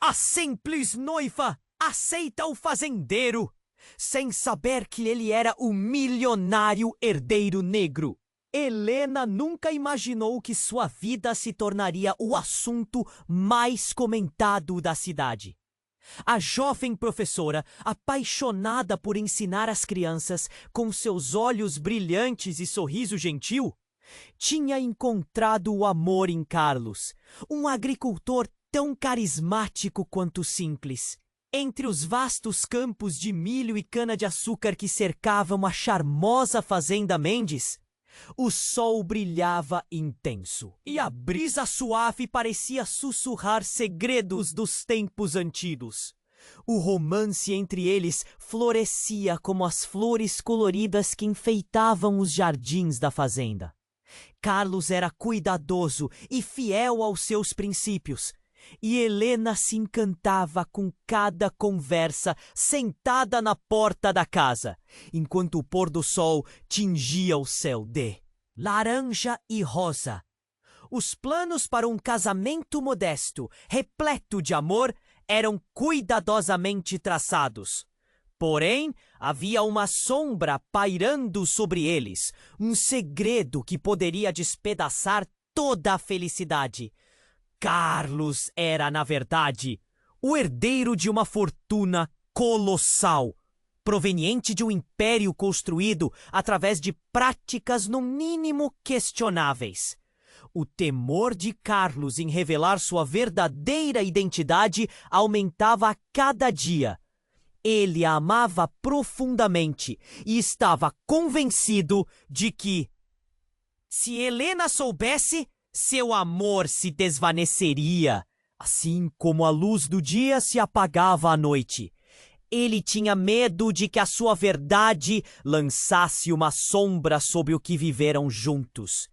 A simples noiva aceita o fazendeiro, sem saber que ele era o milionário herdeiro negro. Helena nunca imaginou que sua vida se tornaria o assunto mais comentado da cidade. A jovem professora, apaixonada por ensinar as crianças com seus olhos brilhantes e sorriso gentil, tinha encontrado o amor em Carlos, um agricultor tão carismático quanto simples. Entre os vastos campos de milho e cana-de-açúcar que cercavam a charmosa fazenda Mendes, o sol brilhava intenso e a brisa suave parecia sussurrar segredos dos tempos antigos. O romance entre eles florescia como as flores coloridas que enfeitavam os jardins da fazenda. Carlos era cuidadoso e fiel aos seus princípios, e Helena se encantava com cada conversa sentada na porta da casa, enquanto o pôr do sol tingia o céu de laranja e rosa. Os planos para um casamento modesto, repleto de amor, eram cuidadosamente traçados. Porém, havia uma sombra pairando sobre eles, um segredo que poderia despedaçar toda a felicidade. Carlos era, na verdade, o herdeiro de uma fortuna colossal, proveniente de um império construído através de práticas no mínimo questionáveis. O temor de Carlos em revelar sua verdadeira identidade aumentava a cada dia. Ele a amava profundamente e estava convencido de que, se Helena soubesse, seu amor se desvaneceria, assim como a luz do dia se apagava à noite. Ele tinha medo de que a sua verdade lançasse uma sombra sobre o que viveram juntos.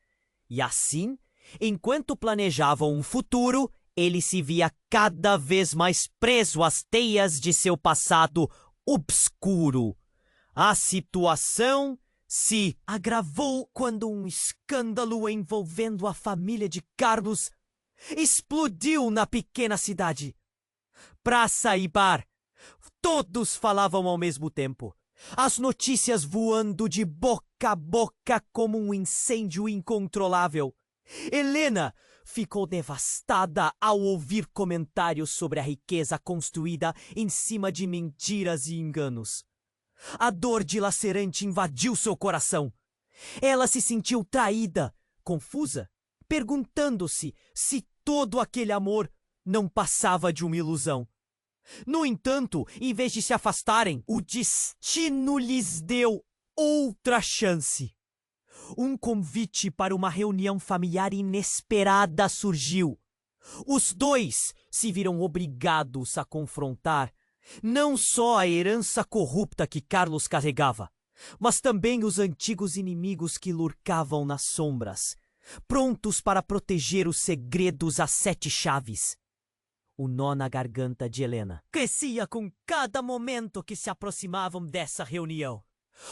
E assim, enquanto planejavam um futuro, ele se via cada vez mais preso às teias de seu passado obscuro. A situação se agravou quando um escândalo envolvendo a família de Carlos explodiu na pequena cidade. Praça e bar, todos falavam ao mesmo tempo, as notícias voando de boca a boca como um incêndio incontrolável. Helena ficou devastada ao ouvir comentários sobre a riqueza construída em cima de mentiras e enganos. A dor dilacerante invadiu seu coração. Ela se sentiu traída, confusa, perguntando-se se todo aquele amor não passava de uma ilusão. No entanto, em vez de se afastarem, o destino lhes deu outra chance. Um convite para uma reunião familiar inesperada surgiu. Os dois se viram obrigados a confrontar não só a herança corrupta que Carlos carregava, mas também os antigos inimigos que lurcavam nas sombras, prontos para proteger os segredos às 7 chaves. O nó na garganta de Helena crescia com cada momento que se aproximavam dessa reunião.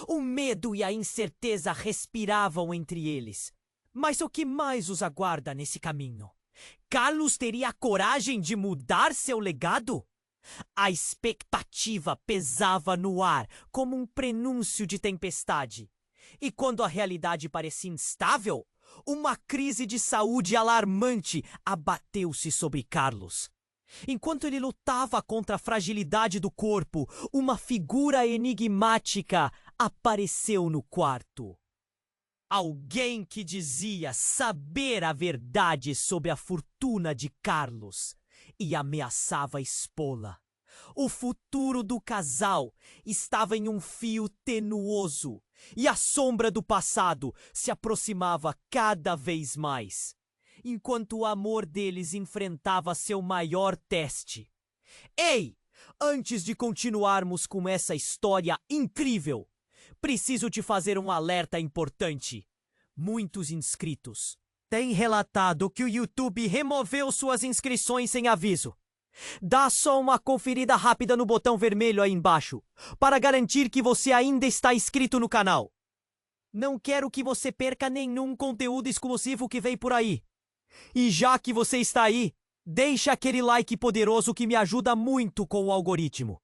O medo e a incerteza respiravam entre eles. Mas o que mais os aguarda nesse caminho? Carlos teria a coragem de mudar seu legado? A expectativa pesava no ar como um prenúncio de tempestade. E quando a realidade parecia instável, uma crise de saúde alarmante abateu-se sobre Carlos. Enquanto ele lutava contra a fragilidade do corpo, uma figura enigmática apareceu no quarto. Alguém que dizia saber a verdade sobre a fortuna de Carlos e ameaçava expô-la. O futuro do casal estava em um fio tenuoso e a sombra do passado se aproximava cada vez mais, enquanto o amor deles enfrentava seu maior teste. Ei! Antes de continuarmos com essa história incrível, preciso te fazer um alerta importante. Muitos inscritos têm relatado que o YouTube removeu suas inscrições sem aviso. Dá só uma conferida rápida no botão vermelho aí embaixo, para garantir que você ainda está inscrito no canal. Não quero que você perca nenhum conteúdo exclusivo que vem por aí. E já que você está aí, Deixa aquele like poderoso que me ajuda muito com o algoritmo.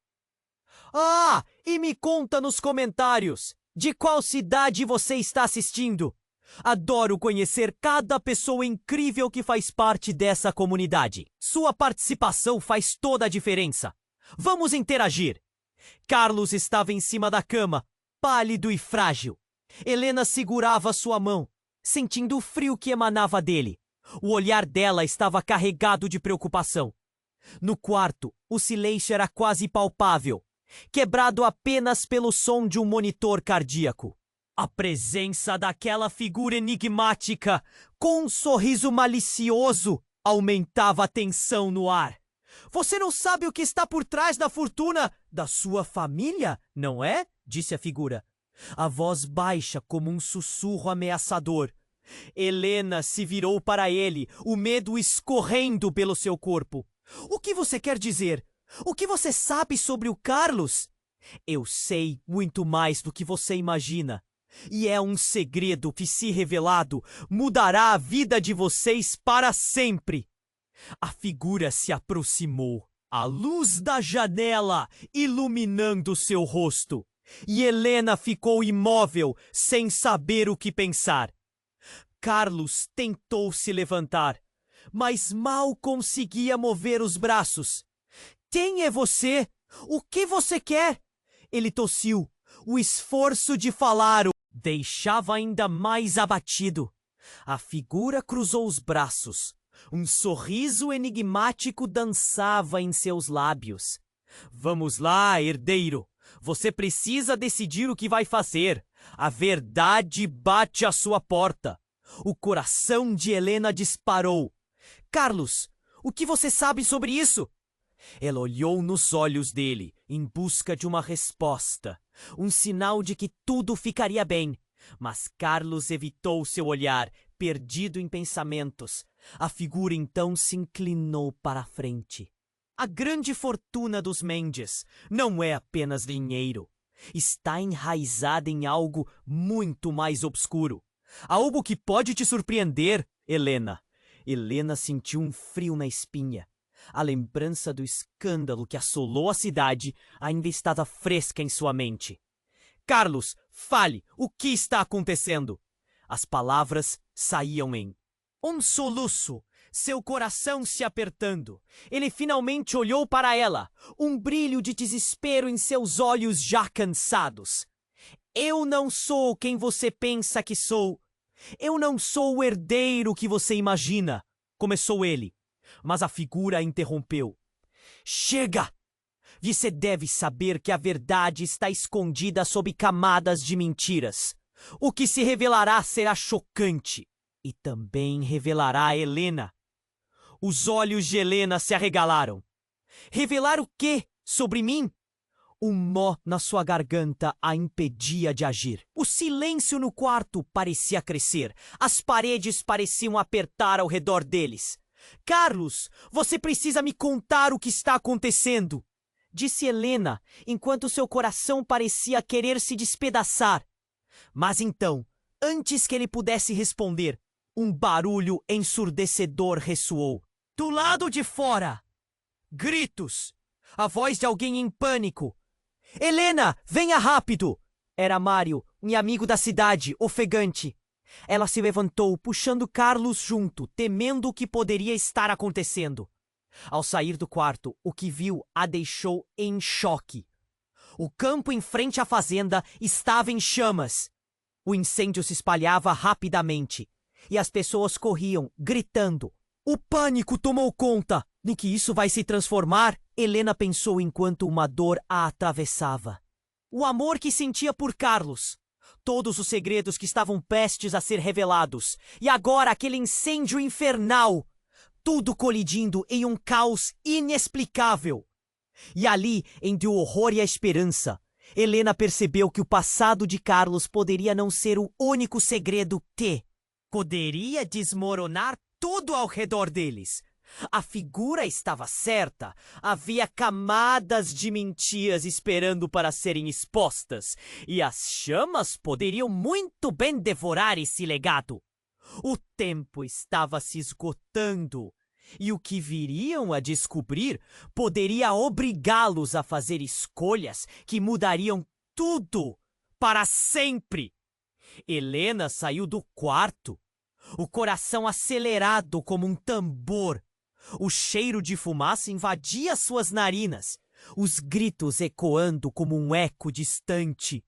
E me conta nos comentários de qual cidade você está assistindo. Adoro conhecer cada pessoa incrível que faz parte dessa comunidade. Sua participação faz toda a diferença. Vamos interagir. Carlos estava em cima da cama, pálido e frágil. Helena segurava sua mão, sentindo o frio que emanava dele. O olhar dela estava carregado de preocupação. No quarto, o silêncio era quase palpável, quebrado apenas pelo som de um monitor cardíaco. A presença daquela figura enigmática, com um sorriso malicioso, aumentava a tensão no ar. Você não sabe o que está por trás da fortuna da sua família, não é? Disse a figura. A voz baixa como um sussurro ameaçador. Helena se virou para ele, o medo escorrendo pelo seu corpo. O que você quer dizer? O que você sabe sobre o Carlos? Eu sei muito mais do que você imagina. E é um segredo que, se revelado, mudará a vida de vocês para sempre. A figura se aproximou, a luz da janela iluminando seu rosto. E Helena ficou imóvel, sem saber o que pensar. Carlos tentou se levantar, mas mal conseguia mover os braços. Quem é você? O que você quer? Ele tossiu. O esforço de falar o deixava ainda mais abatido. A figura cruzou os braços. Um sorriso enigmático dançava em seus lábios. Vamos lá, herdeiro. Você precisa decidir o que vai fazer. A verdade bate à sua porta. O coração de Helena disparou. Carlos, o que você sabe sobre isso? Ela olhou nos olhos dele, em busca de uma resposta, um sinal de que tudo ficaria bem. Mas Carlos evitou seu olhar, perdido em pensamentos. A figura então se inclinou para a frente. A grande fortuna dos Mendes não é apenas dinheiro. Está enraizada em algo muito mais obscuro. Algo que pode te surpreender, Helena. Helena sentiu um frio na espinha. A lembrança do escândalo que assolou a cidade ainda estava fresca em sua mente. Carlos, fale, o que está acontecendo? As palavras saíam em um soluço, seu coração se apertando. Ele finalmente olhou para ela, um brilho de desespero em seus olhos já cansados. Eu não sou quem você pensa que sou. Eu não sou o herdeiro que você imagina, começou ele. Mas a figura interrompeu. Chega! Você deve saber que a verdade está escondida sob camadas de mentiras. O que se revelará será chocante. E também revelará Helena. Os olhos de Helena se arregalaram. Revelar o quê sobre mim? Um nó na sua garganta a impedia de agir. O silêncio no quarto parecia crescer. As paredes pareciam apertar ao redor deles. Carlos, você precisa me contar o que está acontecendo, disse Helena, enquanto seu coração parecia querer se despedaçar. Mas então, antes que ele pudesse responder, um barulho ensurdecedor ressoou. Do lado de fora! Gritos! A voz de alguém em pânico. Helena, venha rápido! Era Mário, um amigo da cidade, ofegante. Ela se levantou, puxando Carlos junto, temendo o que poderia estar acontecendo. Ao sair do quarto, o que viu a deixou em choque. O campo em frente à fazenda estava em chamas. O incêndio se espalhava rapidamente, e as pessoas corriam, gritando. O pânico tomou conta. No que isso vai se transformar? Helena pensou enquanto uma dor a atravessava. O amor que sentia por Carlos. Todos os segredos que estavam prestes a ser revelados. E agora aquele incêndio infernal. Tudo colidindo em um caos inexplicável. E ali, entre o horror e a esperança, Helena percebeu que o passado de Carlos poderia não ser o único segredo que poderia desmoronar tudo ao redor deles. A figura estava certa. Havia camadas de mentiras esperando para serem expostas, e as chamas poderiam muito bem devorar esse legado. O tempo estava se esgotando, E o que viriam a descobrir poderia obrigá-los a fazer escolhas que mudariam tudo para sempre. Helena saiu do quarto, o coração acelerado como um tambor. O cheiro de fumaça invadia suas narinas, os gritos ecoando como um eco distante.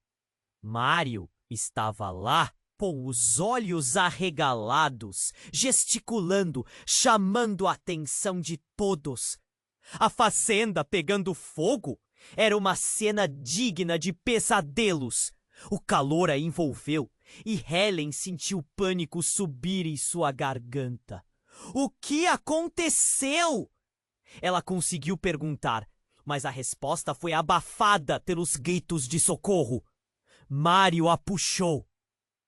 Mário estava lá, com os olhos arregalados, gesticulando, chamando a atenção de todos. A fazenda pegando fogo era uma cena digna de pesadelos. O calor a envolveu e Helen sentiu pânico subir em sua garganta. O que aconteceu? Ela conseguiu perguntar, mas a resposta foi abafada pelos gritos de socorro. Mário a puxou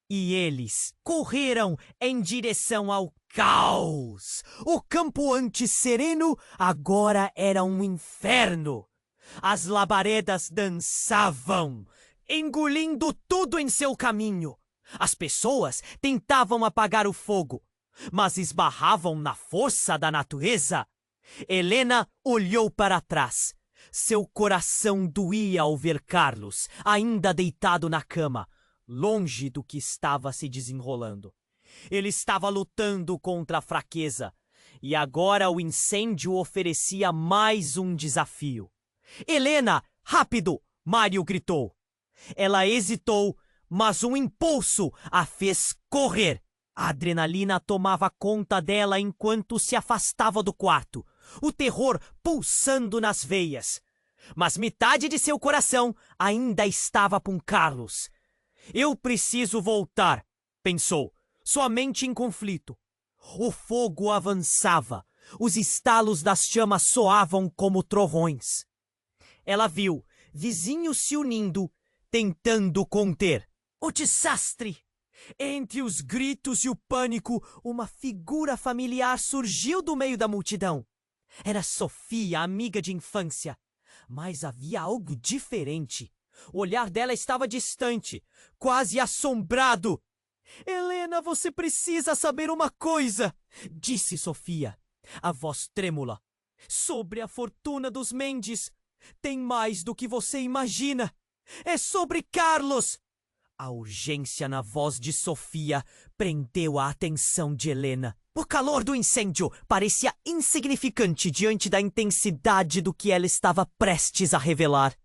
e eles correram em direção ao caos. O campo antes sereno agora era um inferno. As labaredas dançavam, engolindo tudo em seu caminho. As pessoas tentavam apagar o fogo, mas esbarravam na força da natureza. Helena olhou para trás. Seu coração doía ao ver Carlos, ainda deitado na cama, longe do que estava se desenrolando. Ele estava lutando contra a fraqueza, e agora o incêndio oferecia mais um desafio. Helena, rápido! Mário gritou. Ela hesitou, mas um impulso a fez correr. A adrenalina tomava conta dela enquanto se afastava do quarto, o terror pulsando nas veias. Mas metade de seu coração ainda estava com Carlos. Eu preciso voltar, pensou, sua mente em conflito. O fogo avançava, os estalos das chamas soavam como trovões. Ela viu vizinhos se unindo, tentando conter o desastre. Entre os gritos e o pânico, uma figura familiar surgiu do meio da multidão. Era Sofia, amiga de infância. Mas havia algo diferente. O olhar dela estava distante, quase assombrado. Helena, você precisa saber uma coisa, disse Sofia, a voz trêmula. Sobre a fortuna dos Mendes. Tem mais do que você imagina. É sobre Carlos. A urgência na voz de Sofia prendeu a atenção de Helena. O calor do incêndio parecia insignificante diante da intensidade do que ela estava prestes a revelar.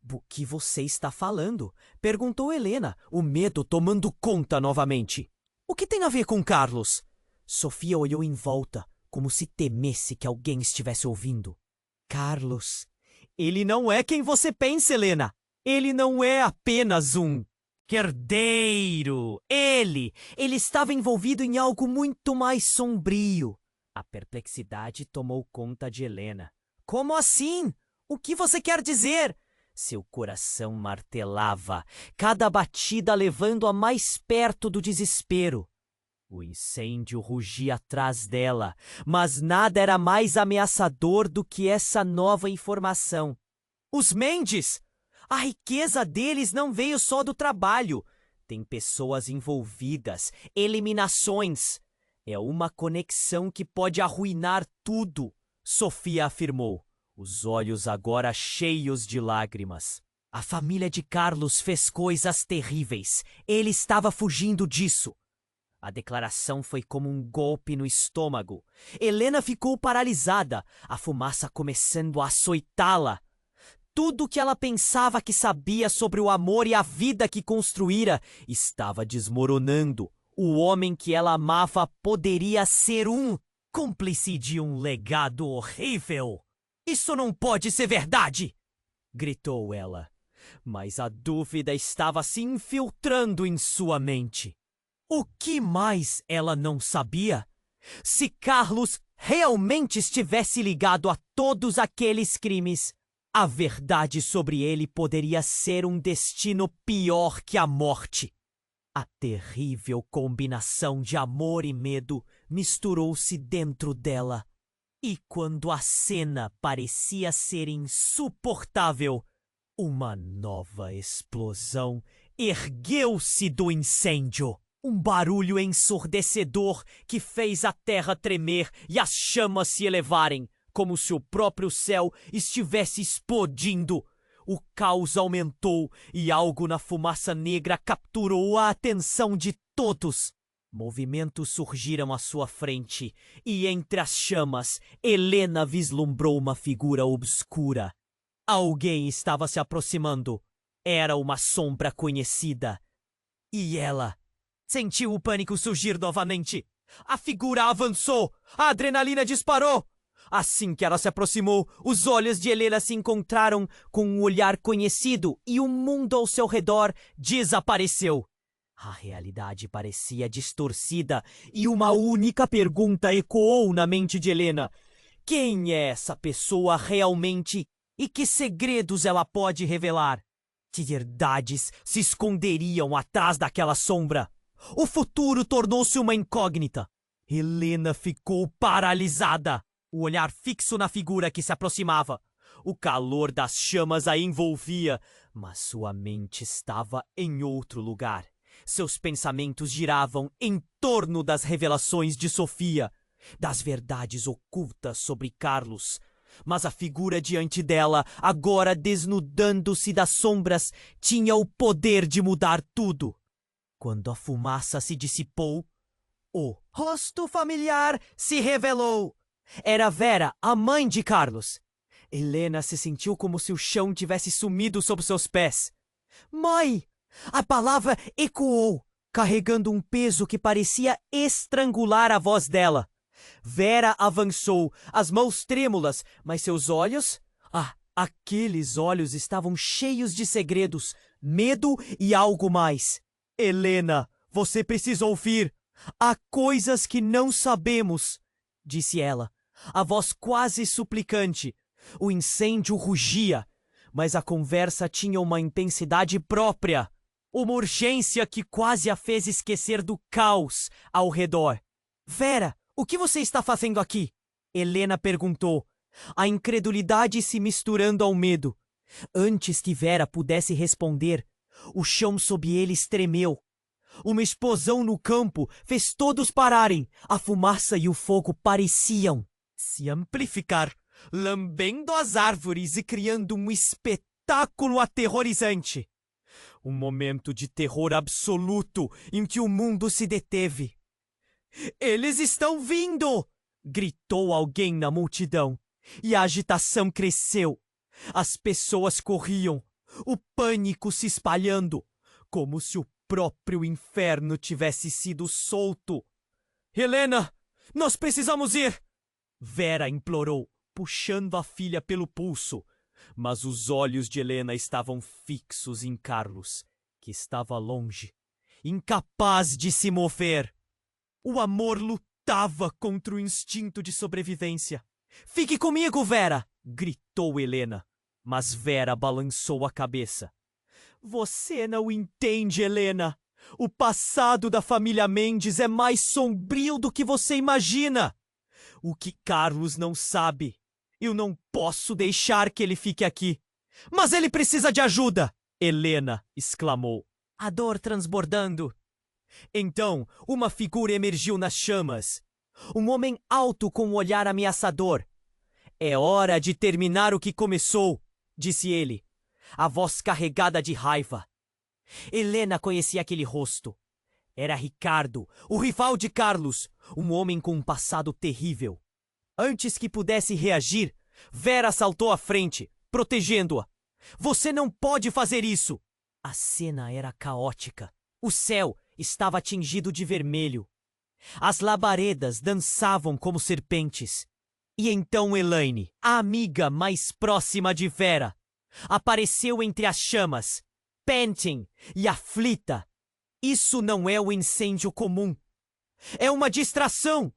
"Do que você está falando?" perguntou Helena, o medo tomando conta novamente. "O que tem a ver com Carlos?" Sofia olhou em volta, como se temesse que alguém estivesse ouvindo. "Carlos, ele não é quem você pensa, Helena. Ele não é apenas um herdeiro. Ele estava envolvido em algo muito mais sombrio." A perplexidade tomou conta de Helena. "Como assim? O que você quer dizer?" Seu coração martelava, cada batida levando-a mais perto do desespero. O incêndio rugia atrás dela, mas nada era mais ameaçador do que essa nova informação. Os Mendes! A riqueza deles não veio só do trabalho. Tem pessoas envolvidas, eliminações. É uma conexão que pode arruinar tudo, Sofia afirmou, os olhos agora cheios de lágrimas. A família de Carlos fez coisas terríveis. Ele estava fugindo disso. A declaração foi como um golpe no estômago. Helena ficou paralisada, a fumaça começando a açoitá-la. Tudo o que ela pensava que sabia sobre o amor e a vida que construíra estava desmoronando. O homem que ela amava poderia ser um cúmplice de um legado horrível. "Isso não pode ser verdade!" gritou ela. Mas a dúvida estava se infiltrando em sua mente. O que mais ela não sabia? Se Carlos realmente estivesse ligado a todos aqueles crimes, a verdade sobre ele poderia ser um destino pior que a morte. A terrível combinação de amor e medo misturou-se dentro dela. E quando a cena parecia ser insuportável, uma nova explosão ergueu-se do incêndio. Um barulho ensurdecedor que fez a terra tremer e as chamas se elevarem, como se o próprio céu estivesse explodindo. O caos aumentou e algo na fumaça negra capturou a atenção de todos. Movimentos surgiram à sua frente e entre as chamas, Helena vislumbrou uma figura obscura. Alguém estava se aproximando. Era uma sombra conhecida. E ela sentiu o pânico surgir novamente. A figura avançou. A adrenalina disparou. Assim que ela se aproximou, os olhos de Helena se encontraram com um olhar conhecido e o mundo ao seu redor desapareceu. A realidade parecia distorcida e uma única pergunta ecoou na mente de Helena. Quem é essa pessoa realmente e que segredos ela pode revelar? Que verdades se esconderiam atrás daquela sombra? O futuro tornou-se uma incógnita. Helena ficou paralisada, o olhar fixo na figura que se aproximava. O calor das chamas a envolvia, mas sua mente estava em outro lugar. Seus pensamentos giravam em torno das revelações de Sofia, das verdades ocultas sobre Carlos. Mas a figura diante dela, agora desnudando-se das sombras, tinha o poder de mudar tudo. Quando a fumaça se dissipou, o rosto familiar se revelou. Era Vera, a mãe de Carlos. Helena se sentiu como se o chão tivesse sumido sob seus pés. Mãe! A palavra ecoou, carregando um peso que parecia estrangular a voz dela. Vera avançou, as mãos trêmulas, mas seus olhos... aqueles olhos estavam cheios de segredos, medo e algo mais. Helena, você precisa ouvir. Há coisas que não sabemos, disse ela, a voz quase suplicante. O incêndio rugia, mas a conversa tinha uma intensidade própria. Uma urgência que quase a fez esquecer do caos ao redor. Vera, o que você está fazendo aqui? Helena perguntou, a incredulidade se misturando ao medo. Antes que Vera pudesse responder, o chão sob eles tremeu. Uma explosão no campo fez todos pararem. A fumaça e o fogo pareciam se amplificar, lambendo as árvores e criando um espetáculo aterrorizante. Um momento de terror absoluto em que o mundo se deteve. Eles estão vindo! Gritou alguém na multidão. E a agitação cresceu. As pessoas corriam, o pânico se espalhando, como se o próprio inferno tivesse sido solto. Helena, nós precisamos ir! Vera implorou, puxando a filha pelo pulso. Mas os olhos de Helena estavam fixos em Carlos, que estava longe, incapaz de se mover. O amor lutava contra o instinto de sobrevivência. Fique comigo, Vera! Gritou Helena, mas Vera balançou a cabeça. Você não entende, Helena. O passado da família Mendes é mais sombrio do que você imagina. O que Carlos não sabe. Eu não posso deixar que ele fique aqui. Mas ele precisa de ajuda! Helena exclamou, a dor transbordando. Então, uma figura emergiu nas chamas. Um homem alto com um olhar ameaçador. É hora de terminar o que começou, disse ele, a voz carregada de raiva. Helena conhecia aquele rosto. Era Ricardo, o rival de Carlos, um homem com um passado terrível. Antes que pudesse reagir, Vera saltou à frente, protegendo-a. Você não pode fazer isso! A cena era caótica. O céu estava tingido de vermelho. As labaredas dançavam como serpentes. E então Elaine, a amiga mais próxima de Vera, apareceu entre as chamas, panting e aflita. Isso não é o incêndio comum. É uma distração!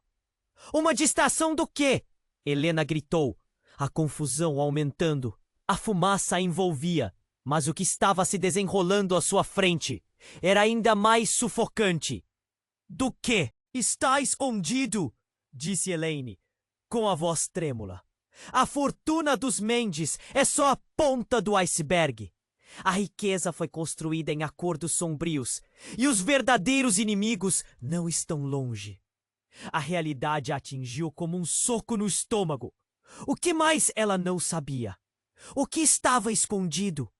Uma distração do quê? Helena gritou, a confusão aumentando. A fumaça a envolvia, mas o que estava se desenrolando à sua frente era ainda mais sufocante. Do quê? Está escondido, disse Elaine, com a voz trêmula. A fortuna dos Mendes é só a ponta do iceberg. A riqueza foi construída em acordos sombrios, e os verdadeiros inimigos não estão longe. A realidade a atingiu como um soco no estômago. O que mais ela não sabia? O que estava escondido?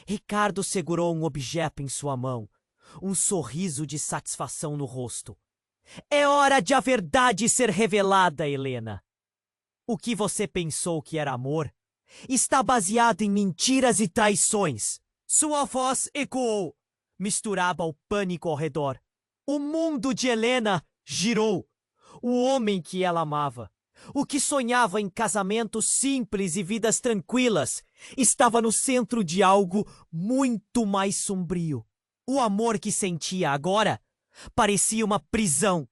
Ricardo segurou um objeto em sua mão, um sorriso de satisfação no rosto. É hora de a verdade ser revelada, Helena. O que você pensou que era amor está baseado em mentiras e traições. Sua voz ecoou, misturava o pânico ao redor. O mundo de Helena girou. O homem que ela amava, o que sonhava em casamentos simples e vidas tranquilas, estava no centro de algo muito mais sombrio. O amor que sentia agora parecia uma prisão.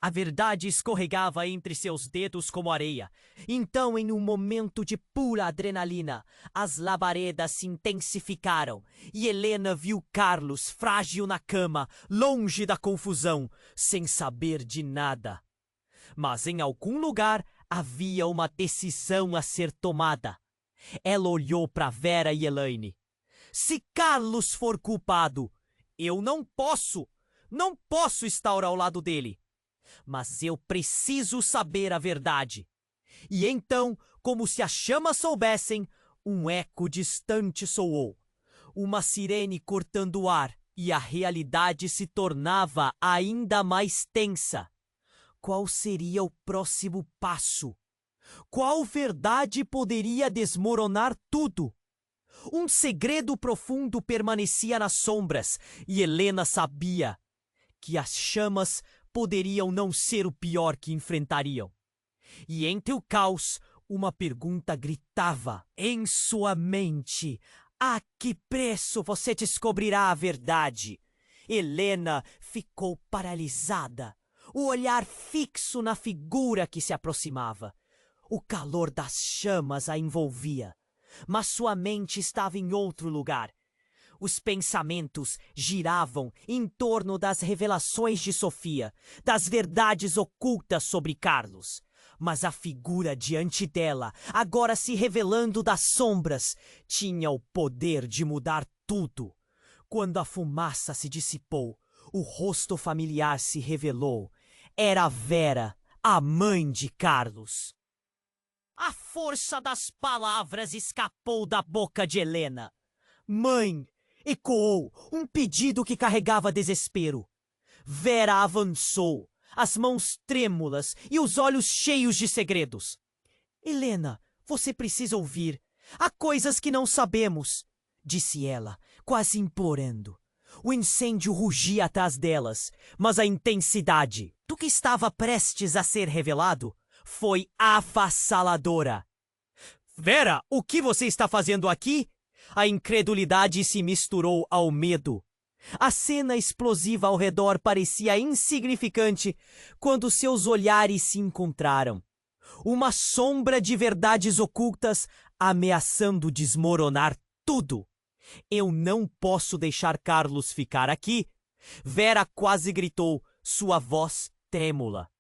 A verdade escorregava entre seus dedos como areia. Então, em um momento de pura adrenalina, as labaredas se intensificaram e Helena viu Carlos frágil na cama, longe da confusão, sem saber de nada. Mas em algum lugar havia uma decisão a ser tomada. Ela olhou para Vera e Elaine. Se Carlos for culpado, eu não posso estar ao lado dele. Mas eu preciso saber a verdade. E então, como se as chamas soubessem, um eco distante soou. Uma sirene cortando o ar, e a realidade se tornava ainda mais tensa. Qual seria o próximo passo? Qual verdade poderia desmoronar tudo? Um segredo profundo permanecia nas sombras, e Helena sabia que as chamas poderiam não ser o pior que enfrentariam. E entre o caos, uma pergunta gritava em sua mente: a que preço você descobrirá a verdade? Helena ficou paralisada, o olhar fixo na figura que se aproximava. O calor das chamas a envolvia, mas sua mente estava em outro lugar. Os pensamentos giravam em torno das revelações de Sofia, das verdades ocultas sobre Carlos. Mas a figura diante dela, agora se revelando das sombras, tinha o poder de mudar tudo. Quando a fumaça se dissipou, o rosto familiar se revelou. Era Vera, a mãe de Carlos. A força das palavras escapou da boca de Helena. Mãe! Ecoou um pedido que carregava desespero. Vera avançou, as mãos trêmulas e os olhos cheios de segredos. Helena, você precisa ouvir. Há coisas que não sabemos, disse ela, quase implorando. O incêndio rugia atrás delas, mas a intensidade do que estava prestes a ser revelado foi avassaladora. Vera, o que você está fazendo aqui? A incredulidade se misturou ao medo. A cena explosiva ao redor parecia insignificante quando seus olhares se encontraram. Uma sombra de verdades ocultas ameaçando desmoronar tudo. Eu não posso deixar Carlos ficar aqui. Vera quase gritou, sua voz trêmula.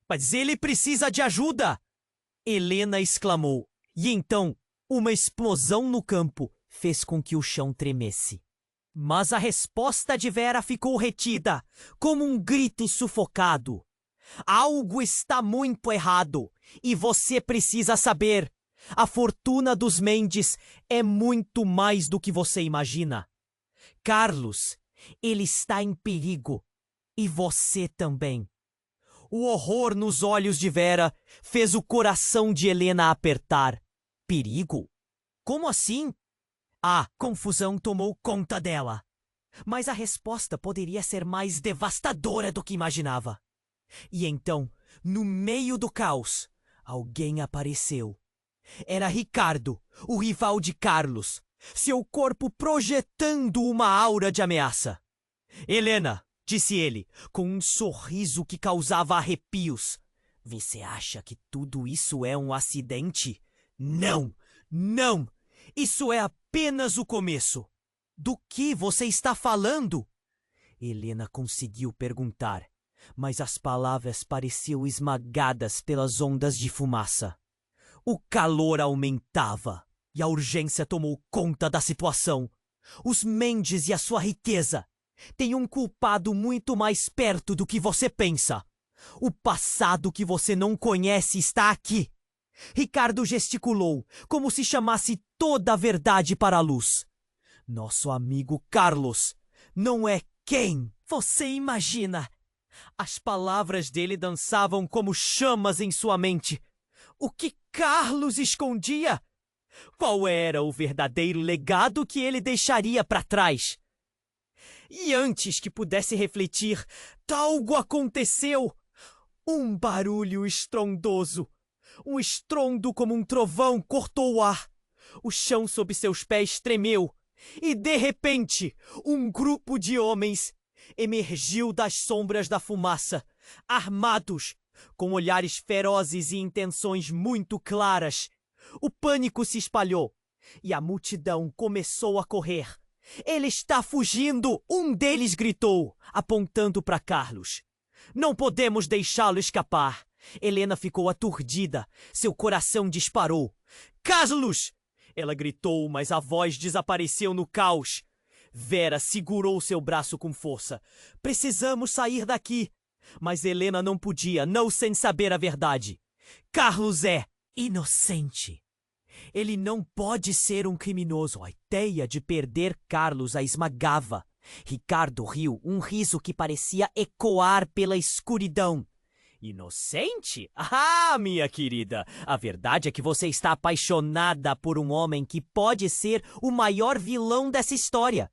Mas ele precisa de ajuda! Helena exclamou. E então, uma explosão no campo fez com que o chão tremesse. Mas a resposta de Vera ficou retida, como um grito sufocado. Algo está muito errado, e você precisa saber. A fortuna dos Mendes é muito mais do que você imagina. Carlos, ele está em perigo, e você também. O horror nos olhos de Vera fez o coração de Helena apertar. Perigo? Como assim? A confusão tomou conta dela. Mas a resposta poderia ser mais devastadora do que imaginava. E então, no meio do caos, alguém apareceu. Era Ricardo, o rival de Carlos, seu corpo projetando uma aura de ameaça. Helena, disse ele, com um sorriso que causava arrepios. Você acha que tudo isso é um acidente? Não, não! Isso é apenas o começo. Do que você está falando? Helena conseguiu perguntar, mas as palavras pareciam esmagadas pelas ondas de fumaça. O calor aumentava. E a urgência tomou conta da situação. Os Mendes e a sua riqueza têm um culpado muito mais perto do que você pensa. O passado que você não conhece está aqui. Ricardo gesticulou, como se chamasse toda a verdade para a luz. Nosso amigo Carlos não é quem você imagina. As palavras dele dançavam como chamas em sua mente. O que Carlos escondia? Qual era o verdadeiro legado que ele deixaria para trás? E antes que pudesse refletir, algo aconteceu. Um barulho estrondoso. Um estrondo como um trovão cortou o ar. O chão sob seus pés tremeu. E, de repente, um grupo de homens emergiu das sombras da fumaça, armados, com olhares ferozes e intenções muito claras. O pânico se espalhou e a multidão começou a correr. Ele está fugindo! Um deles gritou, apontando para Carlos. Não podemos deixá-lo escapar. Helena ficou aturdida. Seu coração disparou. Carlos! Ela gritou, mas a voz desapareceu no caos. Vera segurou seu braço com força. Precisamos sair daqui. Mas Helena não podia, não sem saber a verdade. Carlos é inocente. Ele não pode ser um criminoso. A ideia de perder Carlos a esmagava. Ricardo riu, um riso que parecia ecoar pela escuridão. Inocente? Ah, minha querida, a verdade é que você está apaixonada por um homem que pode ser o maior vilão dessa história.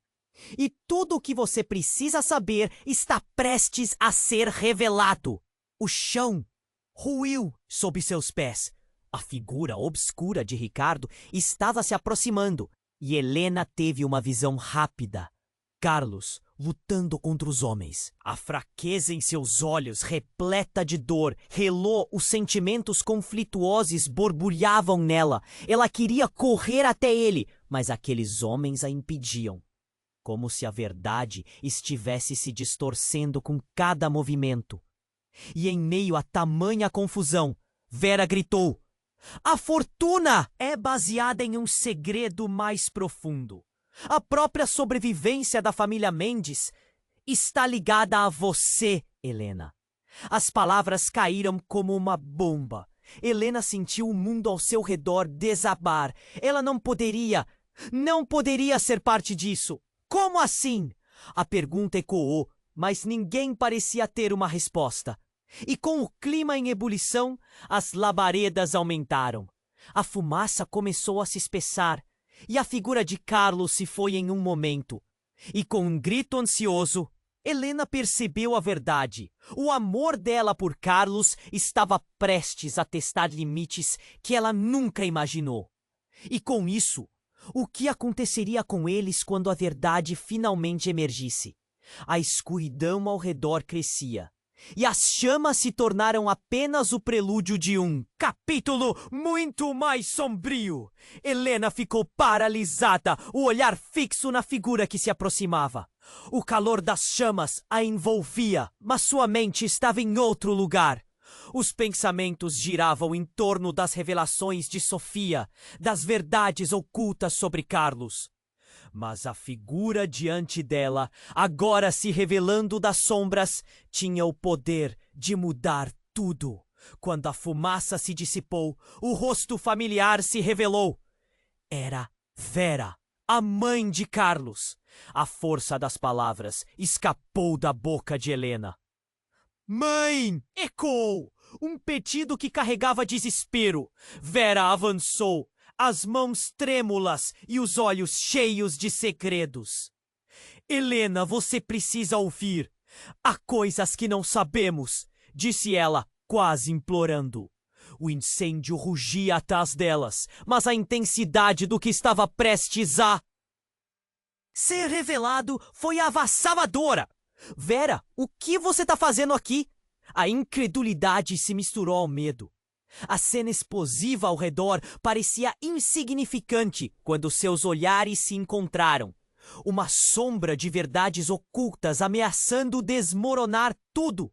E tudo o que você precisa saber está prestes a ser revelado. O chão ruiu sob seus pés. A figura obscura de Ricardo estava se aproximando e Helena teve uma visão rápida. Carlos lutando contra os homens. A fraqueza em seus olhos, repleta de dor, relou, os sentimentos conflituosos borbulhavam nela. Ela queria correr até ele, mas aqueles homens a impediam. Como se a verdade estivesse se distorcendo com cada movimento. E em meio a tamanha confusão, Vera gritou: "A fortuna é baseada em um segredo mais profundo. A própria sobrevivência da família Mendes está ligada a você, Helena." As palavras caíram como uma bomba. Helena sentiu o mundo ao seu redor desabar. Ela não poderia ser parte disso. Como assim? A pergunta ecoou, mas ninguém parecia ter uma resposta. E com o clima em ebulição, as labaredas aumentaram. A fumaça começou a se espessar. E a figura de Carlos se foi em um momento. E com um grito ansioso, Helena percebeu a verdade. O amor dela por Carlos estava prestes a testar limites que ela nunca imaginou. E com isso, o que aconteceria com eles quando a verdade finalmente emergisse? A escuridão ao redor crescia. E as chamas se tornaram apenas o prelúdio de um capítulo muito mais sombrio. Helena ficou paralisada, o olhar fixo na figura que se aproximava. O calor das chamas a envolvia, mas sua mente estava em outro lugar. Os pensamentos giravam em torno das revelações de Sofia, das verdades ocultas sobre Carlos. Mas a figura diante dela, agora se revelando das sombras, tinha o poder de mudar tudo. Quando a fumaça se dissipou, o rosto familiar se revelou. Era Vera, a mãe de Carlos. A força das palavras escapou da boca de Helena. "Mãe!" ecoou, um pedido que carregava desespero. Vera avançou, as mãos trêmulas e os olhos cheios de segredos. "Helena, você precisa ouvir. Há coisas que não sabemos", disse ela, quase implorando. O incêndio rugia atrás delas, mas a intensidade do que estava prestes a ser revelado foi avassaladora. "Vera, o que você está fazendo aqui?" A incredulidade se misturou ao medo. A cena explosiva ao redor parecia insignificante quando seus olhares se encontraram. Uma sombra de verdades ocultas ameaçando desmoronar tudo.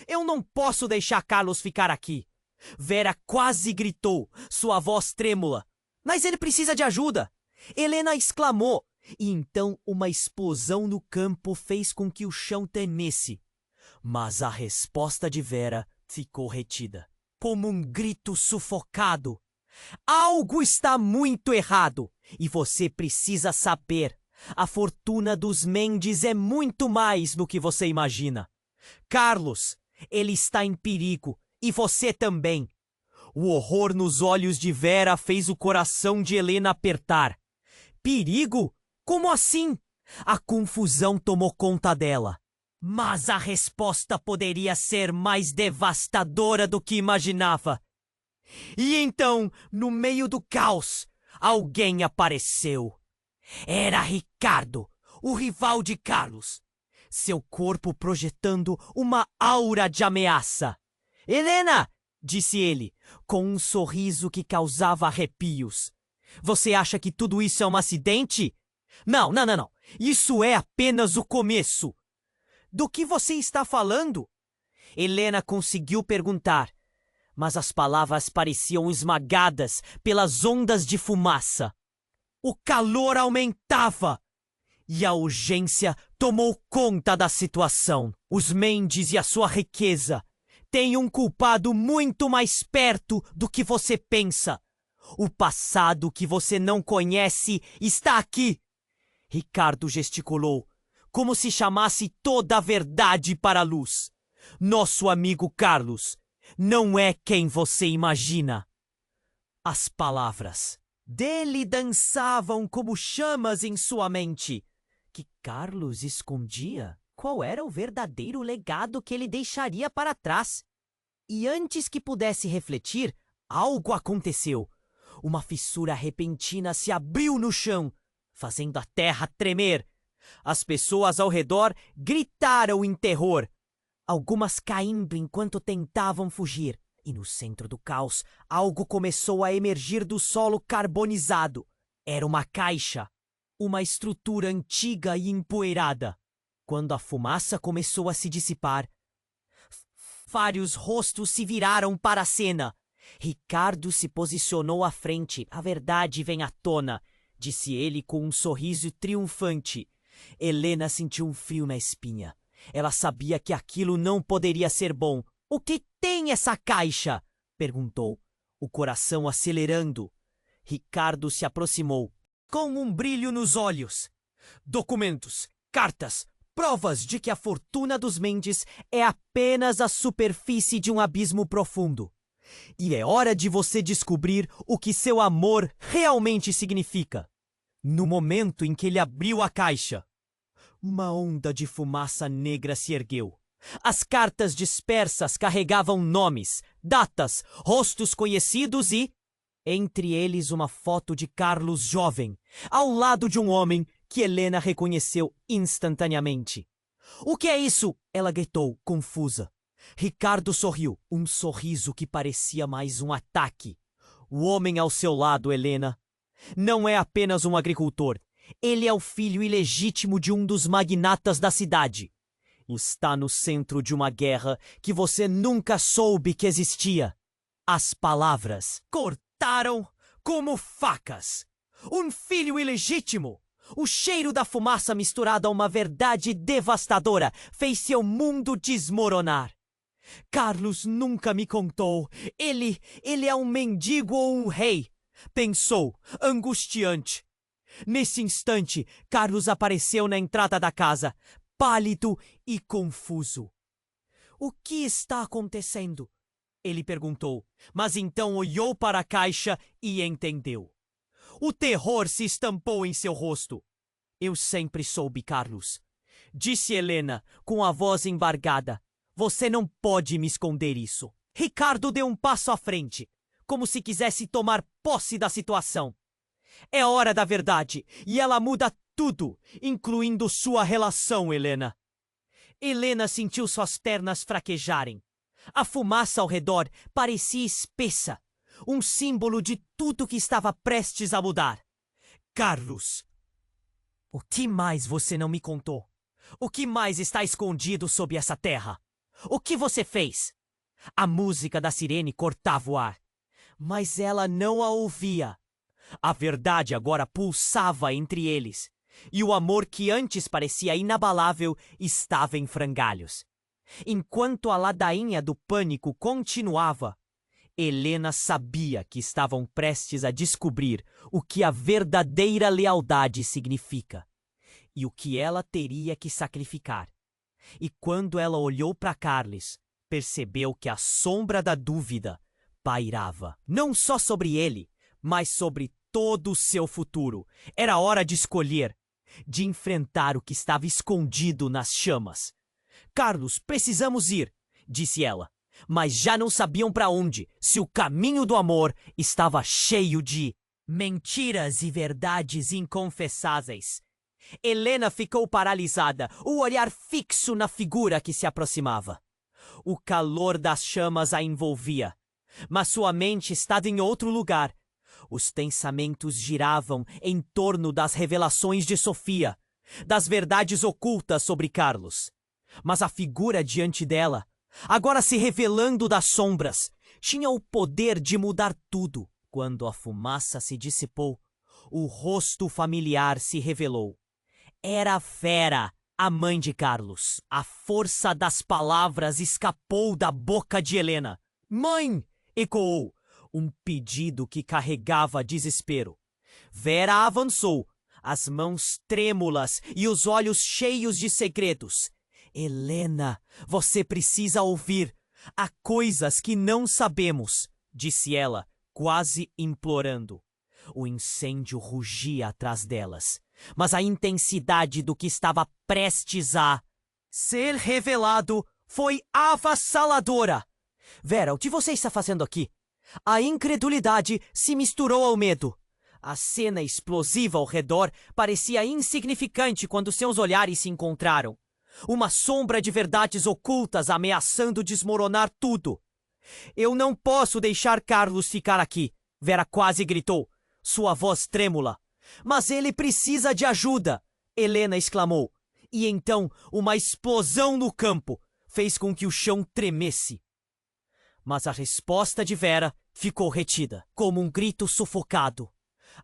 "Eu não posso deixar Carlos ficar aqui." Vera quase gritou, sua voz trêmula. Mas ele precisa de ajuda! Helena exclamou, e então uma explosão no campo fez com que o chão tremesse. Mas a resposta de Vera ficou retida, como um grito sufocado. Algo está muito errado, e você precisa saber. A fortuna dos Mendes é muito mais do que você imagina. Carlos, ele está em perigo, e você também. O horror nos olhos de Vera fez o coração de Helena apertar. Perigo? Como assim? A confusão tomou conta dela. Mas a resposta poderia ser mais devastadora do que imaginava. E então, no meio do caos, alguém apareceu. Era Ricardo, o rival de Carlos. Seu corpo projetando uma aura de ameaça. Helena! Disse ele, com um sorriso que causava arrepios. Você acha que tudo isso é um acidente? Não. Isso é apenas o começo. Do que você está falando? Helena conseguiu perguntar, mas as palavras pareciam esmagadas pelas ondas de fumaça. O calor aumentava e a urgência tomou conta da situação. Os Mendes e a sua riqueza têm um culpado muito mais perto do que você pensa. O passado que você não conhece está aqui. Ricardo gesticulou, como se chamasse toda a verdade para a luz. Nosso amigo Carlos não é quem você imagina. As palavras dele dançavam como chamas em sua mente. Que Carlos escondia? Qual era o verdadeiro legado que ele deixaria para trás? E antes que pudesse refletir, algo aconteceu. Uma fissura repentina se abriu no chão, fazendo a terra tremer. As pessoas ao redor gritaram em terror, algumas caindo enquanto tentavam fugir. E no centro do caos, algo começou a emergir do solo carbonizado. Era uma caixa, uma estrutura antiga e empoeirada. Quando a fumaça começou a se dissipar, vários rostos se viraram para a cena. Ricardo se posicionou à frente. A verdade vem à tona, disse ele com um sorriso triunfante. Helena sentiu um frio na espinha. Ela sabia que aquilo não poderia ser bom. O que tem essa caixa? Perguntou, o coração acelerando. Ricardo se aproximou, com um brilho nos olhos. Documentos, cartas, provas de que a fortuna dos Mendes é apenas a superfície de um abismo profundo. E é hora de você descobrir o que seu amor realmente significa. No momento em que ele abriu a caixa, uma onda de fumaça negra se ergueu. As cartas dispersas carregavam nomes, datas, rostos conhecidos e, entre eles, uma foto de Carlos jovem, ao lado de um homem que Helena reconheceu instantaneamente. O que é isso? Ela gritou, confusa. Ricardo sorriu, um sorriso que parecia mais um ataque. O homem ao seu lado, Helena, não é apenas um agricultor. Ele é o filho ilegítimo de um dos magnatas da cidade. Está no centro de uma guerra que você nunca soube que existia. As palavras cortaram como facas. Um filho ilegítimo! O cheiro da fumaça misturado a uma verdade devastadora fez seu mundo desmoronar. Carlos nunca me contou. Ele é um mendigo ou um rei? Pensou, angustiante. Nesse instante, Carlos apareceu na entrada da casa, pálido e confuso. O que está acontecendo? Ele perguntou, mas então olhou para a caixa e entendeu. O terror se estampou em seu rosto. Eu sempre soube, Carlos, disse Helena com a voz embargada. Você não pode me esconder isso. Ricardo deu um passo à frente, como se quisesse tomar posse da situação. É hora da verdade, e ela muda tudo, incluindo sua relação, Helena. Helena sentiu suas pernas fraquejarem. A fumaça ao redor parecia espessa, um símbolo de tudo que estava prestes a mudar. Carlos, o que mais você não me contou? O que mais está escondido sob essa terra? O que você fez? A música da sirene cortava o ar, mas ela não a ouvia. A verdade agora pulsava entre eles, e o amor que antes parecia inabalável estava em frangalhos. Enquanto a ladainha do pânico continuava, Helena sabia que estavam prestes a descobrir o que a verdadeira lealdade significa e o que ela teria que sacrificar. E quando ela olhou para Carlos, percebeu que a sombra da dúvida pairava, não só sobre ele, mas sobre todo o seu futuro. Era hora de escolher, de enfrentar o que estava escondido nas chamas. Carlos, precisamos ir, disse ela, mas já não sabiam para onde, se o caminho do amor estava cheio de mentiras e verdades inconfessáveis. Helena ficou paralisada, o olhar fixo na figura que se aproximava. O calor das chamas a envolvia, mas sua mente estava em outro lugar. Os pensamentos giravam em torno das revelações de Sofia, das verdades ocultas sobre Carlos. Mas a figura diante dela, agora se revelando das sombras, tinha o poder de mudar tudo. Quando a fumaça se dissipou, o rosto familiar se revelou. Era Vera, a mãe de Carlos. A força das palavras escapou da boca de Helena. "Mãe!" ecoou, um pedido que carregava desespero. Vera avançou, as mãos trêmulas e os olhos cheios de segredos. "Helena, você precisa ouvir. Há coisas que não sabemos", disse ela, quase implorando. O incêndio rugia atrás delas, mas a intensidade do que estava prestes a ser revelado foi avassaladora. "Vera, o que você está fazendo aqui?" A incredulidade se misturou ao medo. A cena explosiva ao redor parecia insignificante quando seus olhares se encontraram. Uma sombra de verdades ocultas ameaçando desmoronar tudo. "Eu não posso deixar Carlos ficar aqui", Vera quase gritou, sua voz trêmula. "Mas ele precisa de ajuda", Helena exclamou. E então uma explosão no campo fez com que o chão tremesse. Mas a resposta de Vera ficou retida, como um grito sufocado.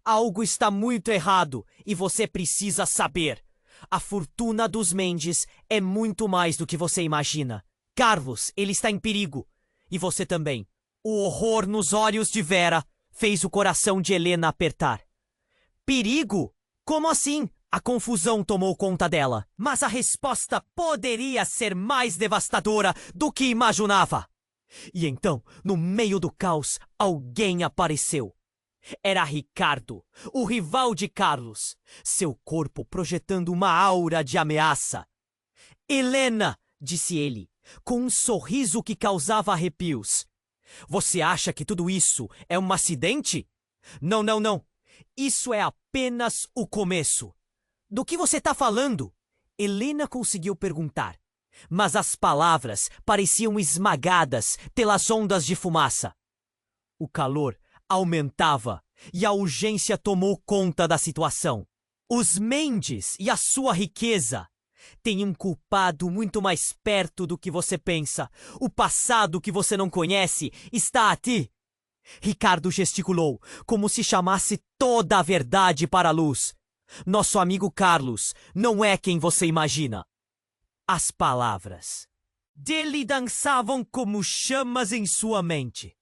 "Algo está muito errado e você precisa saber. A fortuna dos Mendes é muito mais do que você imagina. Carlos, ele está em perigo. E você também." O horror nos olhos de Vera fez o coração de Helena apertar. "Perigo? Como assim?" A confusão tomou conta dela. Mas a resposta poderia ser mais devastadora do que imaginava. E então, no meio do caos, alguém apareceu. Era Ricardo, o rival de Carlos, seu corpo projetando uma aura de ameaça. "Helena", disse ele, com um sorriso que causava arrepios. "Você acha que tudo isso é um acidente? Não, não, não. Isso é apenas o começo." "Do que você está falando?" Helena conseguiu perguntar, mas as palavras pareciam esmagadas pelas ondas de fumaça. O calor aumentava e a urgência tomou conta da situação. Os Mendes e a sua riqueza têm um culpado muito mais perto do que você pensa. O passado que você não conhece está a ti. Ricardo gesticulou, como se chamasse toda a verdade para a luz. "Nosso amigo Carlos não é quem você imagina." As palavras dele dançavam como chamas em sua mente.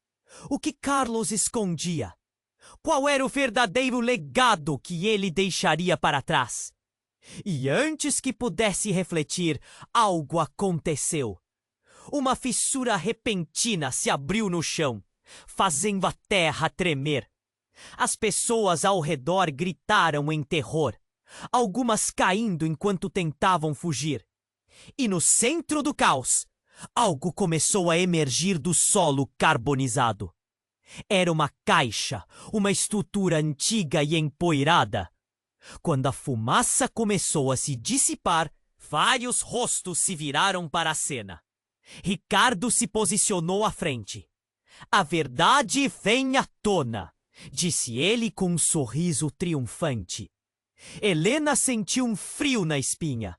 O que Carlos escondia? Qual era o verdadeiro legado que ele deixaria para trás? E antes que pudesse refletir, algo aconteceu. Uma fissura repentina se abriu no chão, fazendo a terra tremer. As pessoas ao redor gritaram em terror, algumas caindo enquanto tentavam fugir. E no centro do caos, algo começou a emergir do solo carbonizado. Era uma caixa, uma estrutura antiga e empoeirada. Quando a fumaça começou a se dissipar, vários rostos se viraram para a cena. Ricardo se posicionou à frente. "A verdade vem à tona", disse ele com um sorriso triunfante. Helena sentiu um frio na espinha.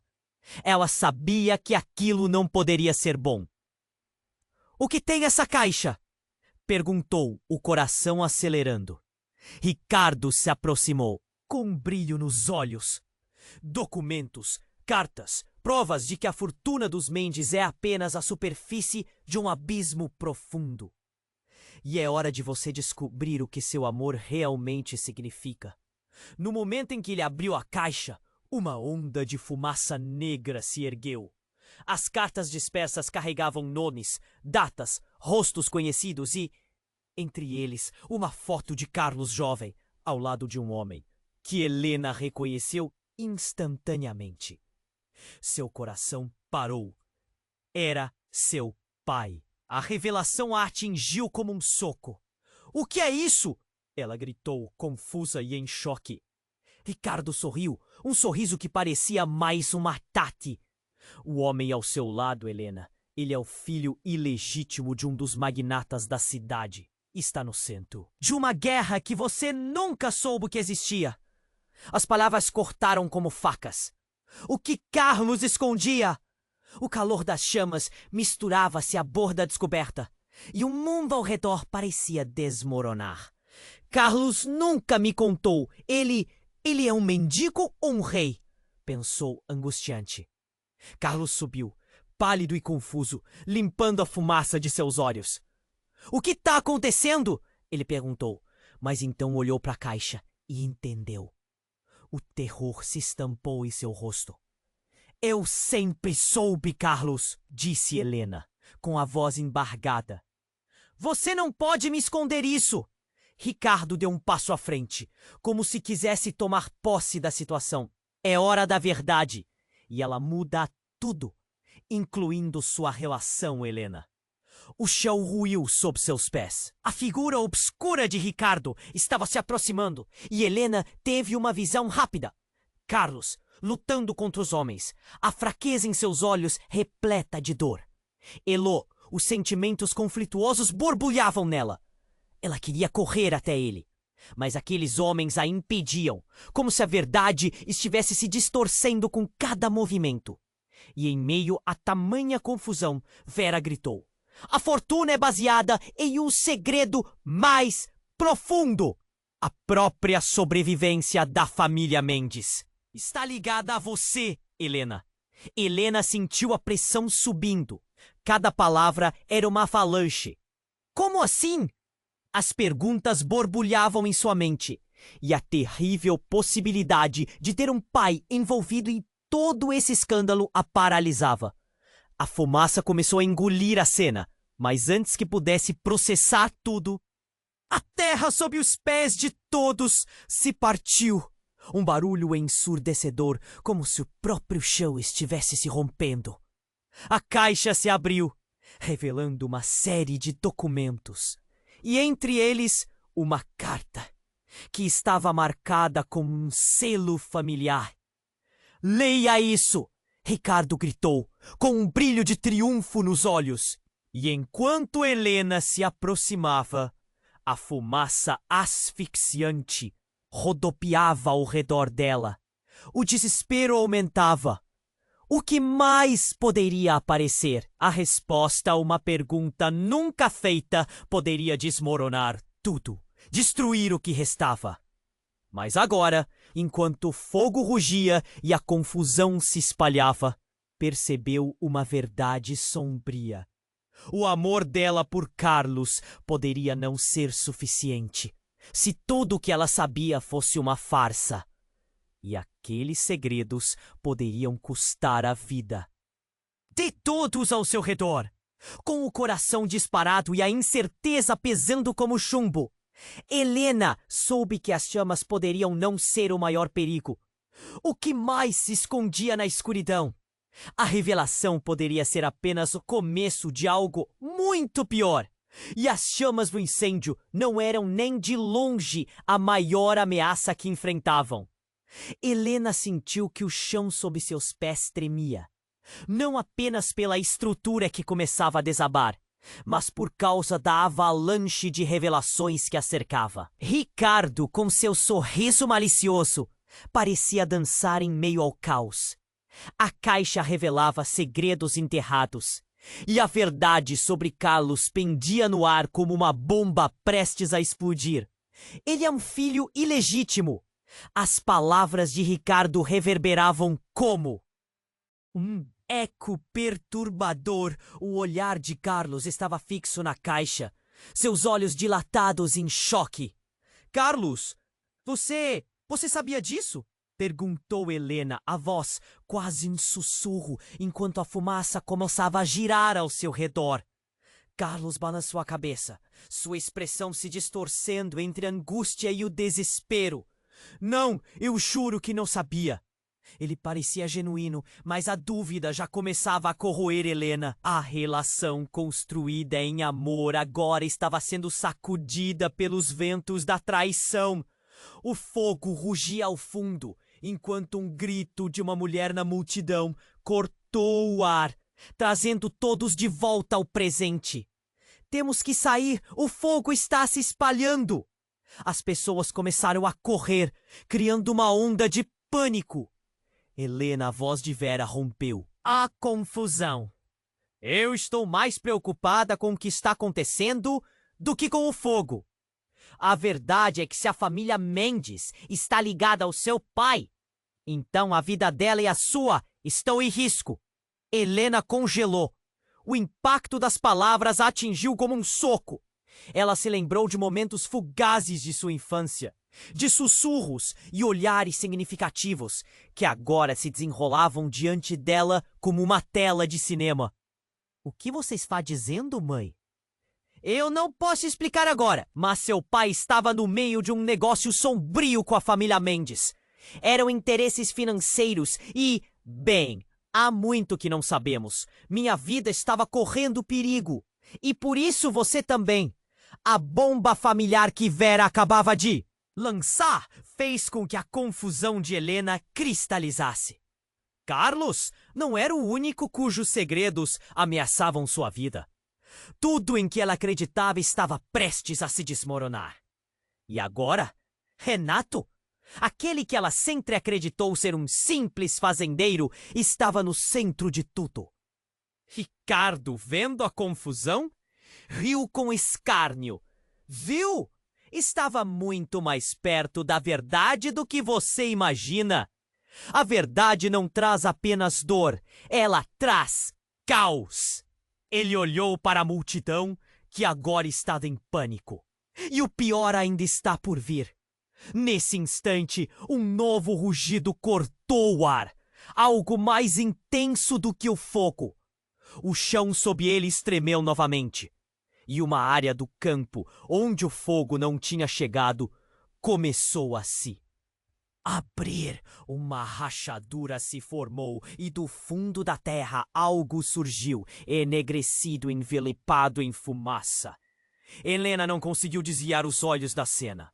Ela sabia que aquilo não poderia ser bom. "O que tem essa caixa?" perguntou, o coração acelerando. Ricardo se aproximou, com um brilho nos olhos. Documentos, cartas, provas de que a fortuna dos Mendes é apenas a superfície de um abismo profundo. E é hora de você descobrir o que seu amor realmente significa. No momento em que ele abriu a caixa, uma onda de fumaça negra se ergueu. As cartas dispersas carregavam nomes, datas, rostos conhecidos e, entre eles, uma foto de Carlos jovem, ao lado de um homem, que Helena reconheceu instantaneamente. Seu coração parou. Era seu pai. A revelação a atingiu como um soco. "O que é isso?" ela gritou, confusa e em choque. Ricardo sorriu, um sorriso que parecia mais um ataque. "O homem ao seu lado, Helena, ele é o filho ilegítimo de um dos magnatas da cidade. Está no centro de uma guerra que você nunca soube que existia." As palavras cortaram como facas. O que Carlos escondia? O calor das chamas misturava-se à borda descoberta, e o mundo ao redor parecia desmoronar. "Carlos nunca me contou. Ele é um mendigo ou um rei?" pensou angustiante. Carlos subiu, pálido e confuso, limpando a fumaça de seus olhos. "O que está acontecendo?" ele perguntou, mas então olhou para a caixa e entendeu. O terror se estampou em seu rosto. "Eu sempre soube, Carlos", disse Helena, com a voz embargada. "Você não pode me esconder isso." Ricardo deu um passo à frente, como se quisesse tomar posse da situação. "É hora da verdade, e ela muda tudo, incluindo sua relação, Helena." O chão ruiu sob seus pés. A figura obscura de Ricardo estava se aproximando, e Helena teve uma visão rápida. Carlos, lutando contra os homens, a fraqueza em seus olhos repleta de dor. Elô, os sentimentos conflituosos borbulhavam nela. Ela queria correr até ele, mas aqueles homens a impediam, como se a verdade estivesse se distorcendo com cada movimento. E em meio a tamanha confusão, Vera gritou: "A fortuna é baseada em um segredo mais profundo. A própria sobrevivência da família Mendes está ligada a você, Helena." Helena sentiu a pressão subindo. Cada palavra era uma avalanche. "Como assim?" As perguntas borbulhavam em sua mente, e a terrível possibilidade de ter um pai envolvido em todo esse escândalo a paralisava. A fumaça começou a engolir a cena, mas antes que pudesse processar tudo, a terra sob os pés de todos se partiu. Um barulho ensurdecedor, como se o próprio chão estivesse se rompendo. A caixa se abriu, revelando uma série de documentos, e entre eles uma carta, que estava marcada com um selo familiar. "Leia isso!" Ricardo gritou, com um brilho de triunfo nos olhos. E enquanto Helena se aproximava, a fumaça asfixiante rodopiava ao redor dela. O desespero aumentava. O que mais poderia aparecer? A resposta a uma pergunta nunca feita poderia desmoronar tudo, destruir o que restava. Mas agora, enquanto o fogo rugia e a confusão se espalhava, percebeu uma verdade sombria. O amor dela por Carlos poderia não ser suficiente, se tudo o que ela sabia fosse uma farsa. E aqueles segredos poderiam custar a vida. De todos ao seu redor, com o coração disparado e a incerteza pesando como chumbo, Helena soube que as chamas poderiam não ser o maior perigo. O que mais se escondia na escuridão? A revelação poderia ser apenas o começo de algo muito pior. E as chamas do incêndio não eram nem de longe a maior ameaça que enfrentavam. Helena sentiu que o chão sob seus pés tremia, não apenas pela estrutura que começava a desabar, mas por causa da avalanche de revelações que a cercava. Ricardo, com seu sorriso malicioso, parecia dançar em meio ao caos. A caixa revelava segredos enterrados, e a verdade sobre Carlos pendia no ar como uma bomba prestes a explodir. Ele é um filho ilegítimo. As palavras de Ricardo reverberavam como um eco perturbador. O olhar de Carlos estava fixo na caixa, seus olhos dilatados em choque. Carlos, você sabia disso? Perguntou Helena, a voz quase em sussurro, enquanto a fumaça começava a girar ao seu redor. Carlos balançou a cabeça, sua expressão se distorcendo entre a angústia e o desespero. Não, eu juro que não sabia. Ele parecia genuíno, mas a dúvida já começava a corroer Helena. A relação construída em amor agora estava sendo sacudida pelos ventos da traição. O fogo rugia ao fundo, enquanto um grito de uma mulher na multidão cortou o ar, trazendo todos de volta ao presente. Temos que sair, o fogo está se espalhando. As pessoas começaram a correr, criando uma onda de pânico. Helena, a voz de Vera, rompeu. A confusão. Eu estou mais preocupada com o que está acontecendo do que com o fogo. A verdade é que se a família Mendes está ligada ao seu pai, então a vida dela e a sua estão em risco. Helena congelou. O impacto das palavras a atingiu como um soco. Ela se lembrou de momentos fugazes de sua infância, de sussurros e olhares significativos que agora se desenrolavam diante dela como uma tela de cinema. O que você está dizendo, mãe? Eu não posso explicar agora, mas seu pai estava no meio de um negócio sombrio com a família Mendes. Eram interesses financeiros e, bem, há muito que não sabemos. Minha vida estava correndo perigo. E por isso você também. A bomba familiar que Vera acabava de lançar fez com que a confusão de Helena cristalizasse. Carlos não era o único cujos segredos ameaçavam sua vida. Tudo em que ela acreditava estava prestes a se desmoronar. E agora, Renato, aquele que ela sempre acreditou ser um simples fazendeiro, estava no centro de tudo. Ricardo, vendo a confusão, riu com escárnio. Viu? Estava muito mais perto da verdade do que você imagina. A verdade não traz apenas dor, ela traz caos. Ele olhou para a multidão, que agora estava em pânico. E o pior ainda está por vir. Nesse instante, um novo rugido cortou o ar. Algo mais intenso do que o fogo. O chão sob ele estremeu novamente. E uma área do campo, onde o fogo não tinha chegado, começou a se abrir. Uma rachadura se formou e do fundo da terra algo surgiu, enegrecido, envelepado em fumaça. Helena não conseguiu desviar os olhos da cena.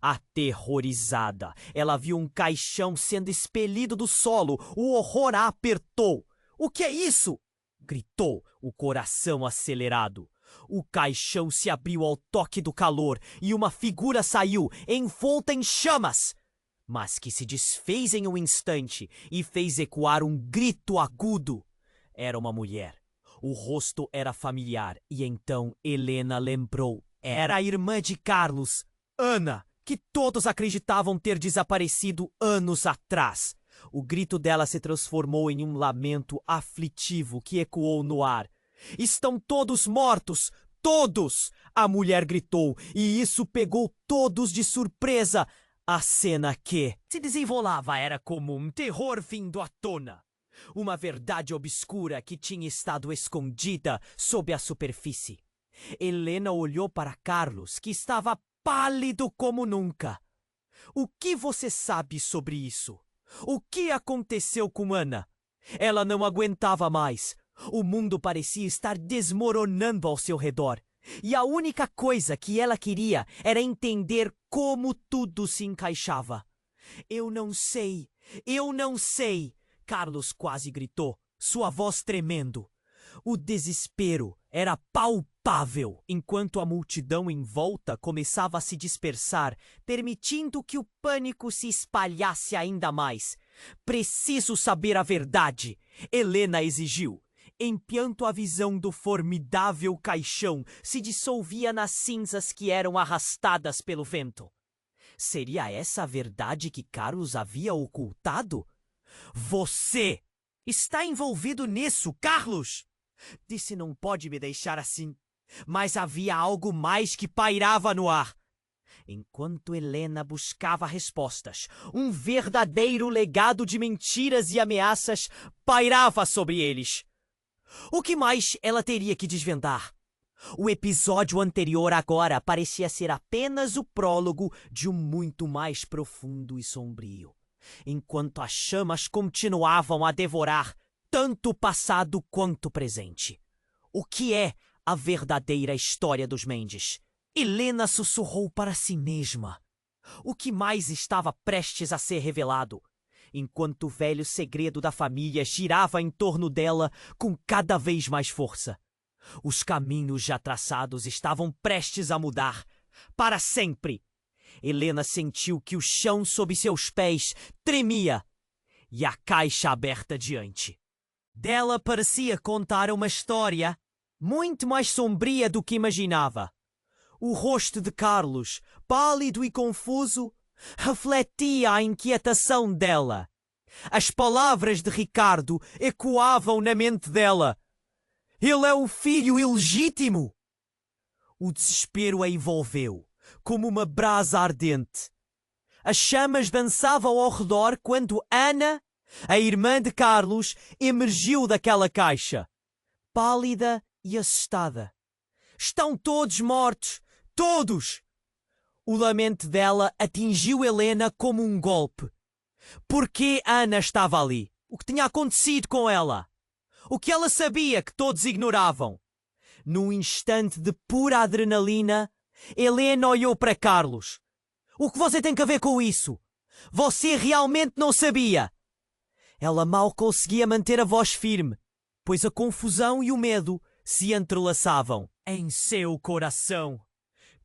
Aterrorizada, ela viu um caixão sendo expelido do solo. O horror a apertou. "O que é isso?" gritou, o coração acelerado. O caixão se abriu ao toque do calor e uma figura saiu, envolta em chamas, mas que se desfez em um instante e fez ecoar um grito agudo. Era uma mulher. O rosto era familiar e então Helena lembrou. Era a irmã de Carlos, Ana, que todos acreditavam ter desaparecido anos atrás. O grito dela se transformou em um lamento aflitivo que ecoou no ar. "Estão todos mortos! Todos!" a mulher gritou, e isso pegou todos de surpresa. A cena que se desenrolava era como um terror vindo à tona. Uma verdade obscura que tinha estado escondida sob a superfície. Helena olhou para Carlos, que estava pálido como nunca. "O que você sabe sobre isso? O que aconteceu com Ana?" Ela não aguentava mais. O mundo parecia estar desmoronando ao seu redor. E a única coisa que ela queria era entender como tudo se encaixava. Eu não sei! Carlos quase gritou, sua voz tremendo. O desespero era palpável, enquanto a multidão em volta começava a se dispersar, permitindo que o pânico se espalhasse ainda mais. "Preciso saber a verdade", Helena exigiu. Empianto a visão do formidável caixão se dissolvia nas cinzas que eram arrastadas pelo vento. Seria essa a verdade que Carlos havia ocultado? Você está envolvido nisso, Carlos! Disse não pode me deixar assim. Mas havia algo mais que pairava no ar. Enquanto Helena buscava respostas, um verdadeiro legado de mentiras e ameaças pairava sobre eles. O que mais ela teria que desvendar? O episódio anterior agora parecia ser apenas o prólogo de um muito mais profundo e sombrio. Enquanto as chamas continuavam a devorar tanto o passado quanto o presente. O que é a verdadeira história dos Mendes? Helena sussurrou para si mesma. O que mais estava prestes a ser revelado? Enquanto o velho segredo da família girava em torno dela com cada vez mais força. Os caminhos já traçados estavam prestes a mudar. Para sempre. Helena sentiu que o chão sob seus pés tremia e a caixa aberta diante dela parecia contar uma história muito mais sombria do que imaginava. O rosto de Carlos, pálido e confuso, refletia a inquietação dela. As palavras de Ricardo ecoavam na mente dela. Ele é o filho ilegítimo! O desespero a envolveu, como uma brasa ardente. As chamas dançavam ao redor quando Ana, a irmã de Carlos, emergiu daquela caixa, pálida e assustada. Estão todos mortos! Todos! O lamento dela atingiu Helena como um golpe. Por que Ana estava ali? O que tinha acontecido com ela? O que ela sabia que todos ignoravam? Num instante de pura adrenalina, Helena olhou para Carlos. O que você tem que ver com isso? Você realmente não sabia? Ela mal conseguia manter a voz firme, pois a confusão e o medo se entrelaçavam em seu coração.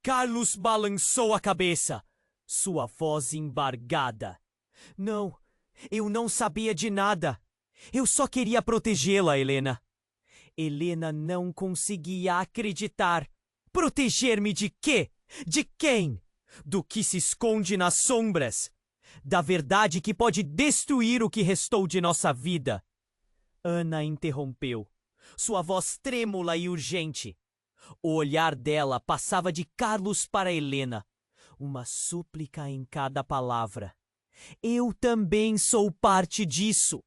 Carlos balançou a cabeça, sua voz embargada. Não, eu não sabia de nada. Eu só queria protegê-la, Helena. Helena não conseguia acreditar. Proteger-me de quê? De quem? Do que se esconde nas sombras? Da verdade que pode destruir o que restou de nossa vida. Ana interrompeu, sua voz trêmula e urgente. O olhar dela passava de Carlos para Helena, uma súplica em cada palavra. Eu também sou parte disso,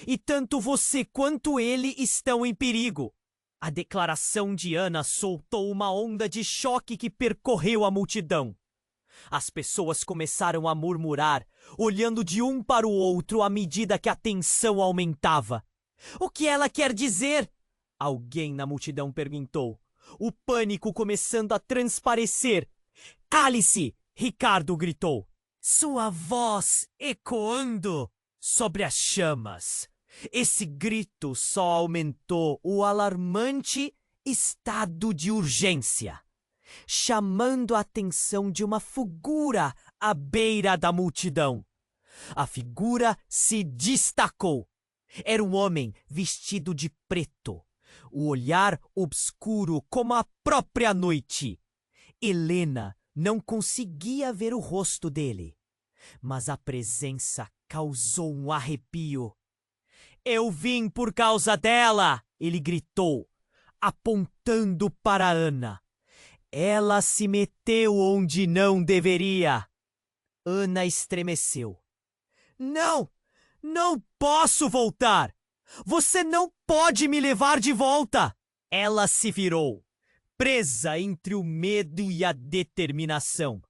e tanto você quanto ele estão em perigo. A declaração de Ana soltou uma onda de choque que percorreu a multidão. As pessoas começaram a murmurar, olhando de um para o outro à medida que a tensão aumentava. O que ela quer dizer? Alguém na multidão perguntou, o pânico começando a transparecer. Cale-se! Ricardo gritou, sua voz ecoando sobre as chamas. Esse grito só aumentou o alarmante estado de urgência, chamando a atenção de uma figura à beira da multidão. A figura se destacou. Era um homem vestido de preto, o olhar obscuro como a própria noite. Helena não conseguia ver o rosto dele, mas a presença causou um arrepio. Eu vim por causa dela! Ele gritou, apontando para Ana. Ela se meteu onde não deveria. Ana estremeceu. Não! Não posso voltar! Você não pode me levar de volta! Ela se virou, presa entre o medo e a determinação.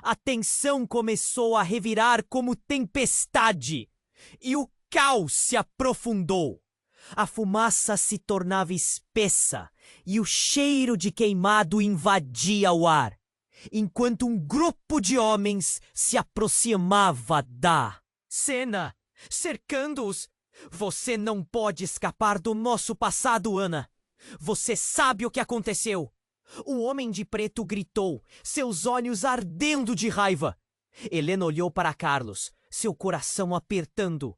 A tensão começou a revirar como tempestade, e o caos se aprofundou. A fumaça se tornava espessa e o cheiro de queimado invadia o ar, enquanto um grupo de homens se aproximava da cena, cercando-os. Você não pode escapar do nosso passado, Ana. Você sabe o que aconteceu. O homem de preto gritou, seus olhos ardendo de raiva. Helena olhou para Carlos, seu coração apertando.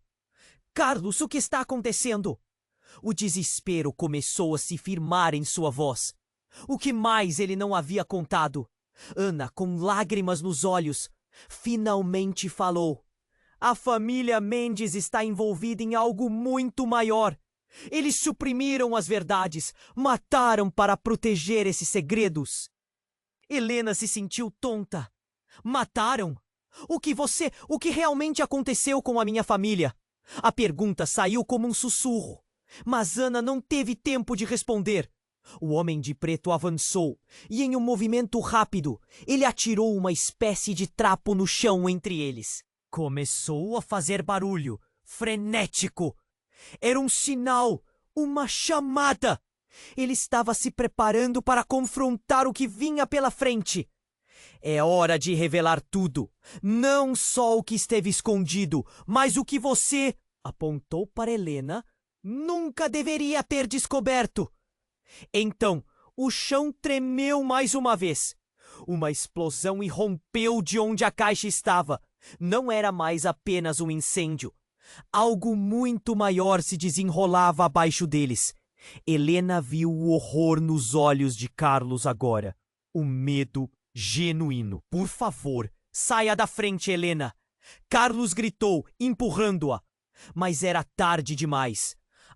Carlos, o que está acontecendo? O desespero começou a se firmar em sua voz. O que mais ele não havia contado? Ana, com lágrimas nos olhos, finalmente falou. A família Mendes está envolvida em algo muito maior. Eles suprimiram as verdades, mataram para proteger esses segredos. Helena se sentiu tonta. Mataram? O que realmente aconteceu com a minha família? A pergunta saiu como um sussurro, mas Ana não teve tempo de responder. O homem de preto avançou e, em um movimento rápido, ele atirou uma espécie de trapo no chão entre eles. Começou a fazer barulho, frenético. Era um sinal, uma chamada. Ele estava se preparando para confrontar o que vinha pela frente. É hora de revelar tudo, não só o que esteve escondido, mas o que você, apontou para Helena, nunca deveria ter descoberto. Então, o chão tremeu mais uma vez. Uma explosão irrompeu de onde a caixa estava. Não era mais apenas um incêndio. Algo muito maior se desenrolava abaixo deles. Helena viu o horror nos olhos de Carlos agora. O medo genuíno. Por favor, saia da frente, Helena. Carlos gritou, empurrando-a. Mas era tarde demais.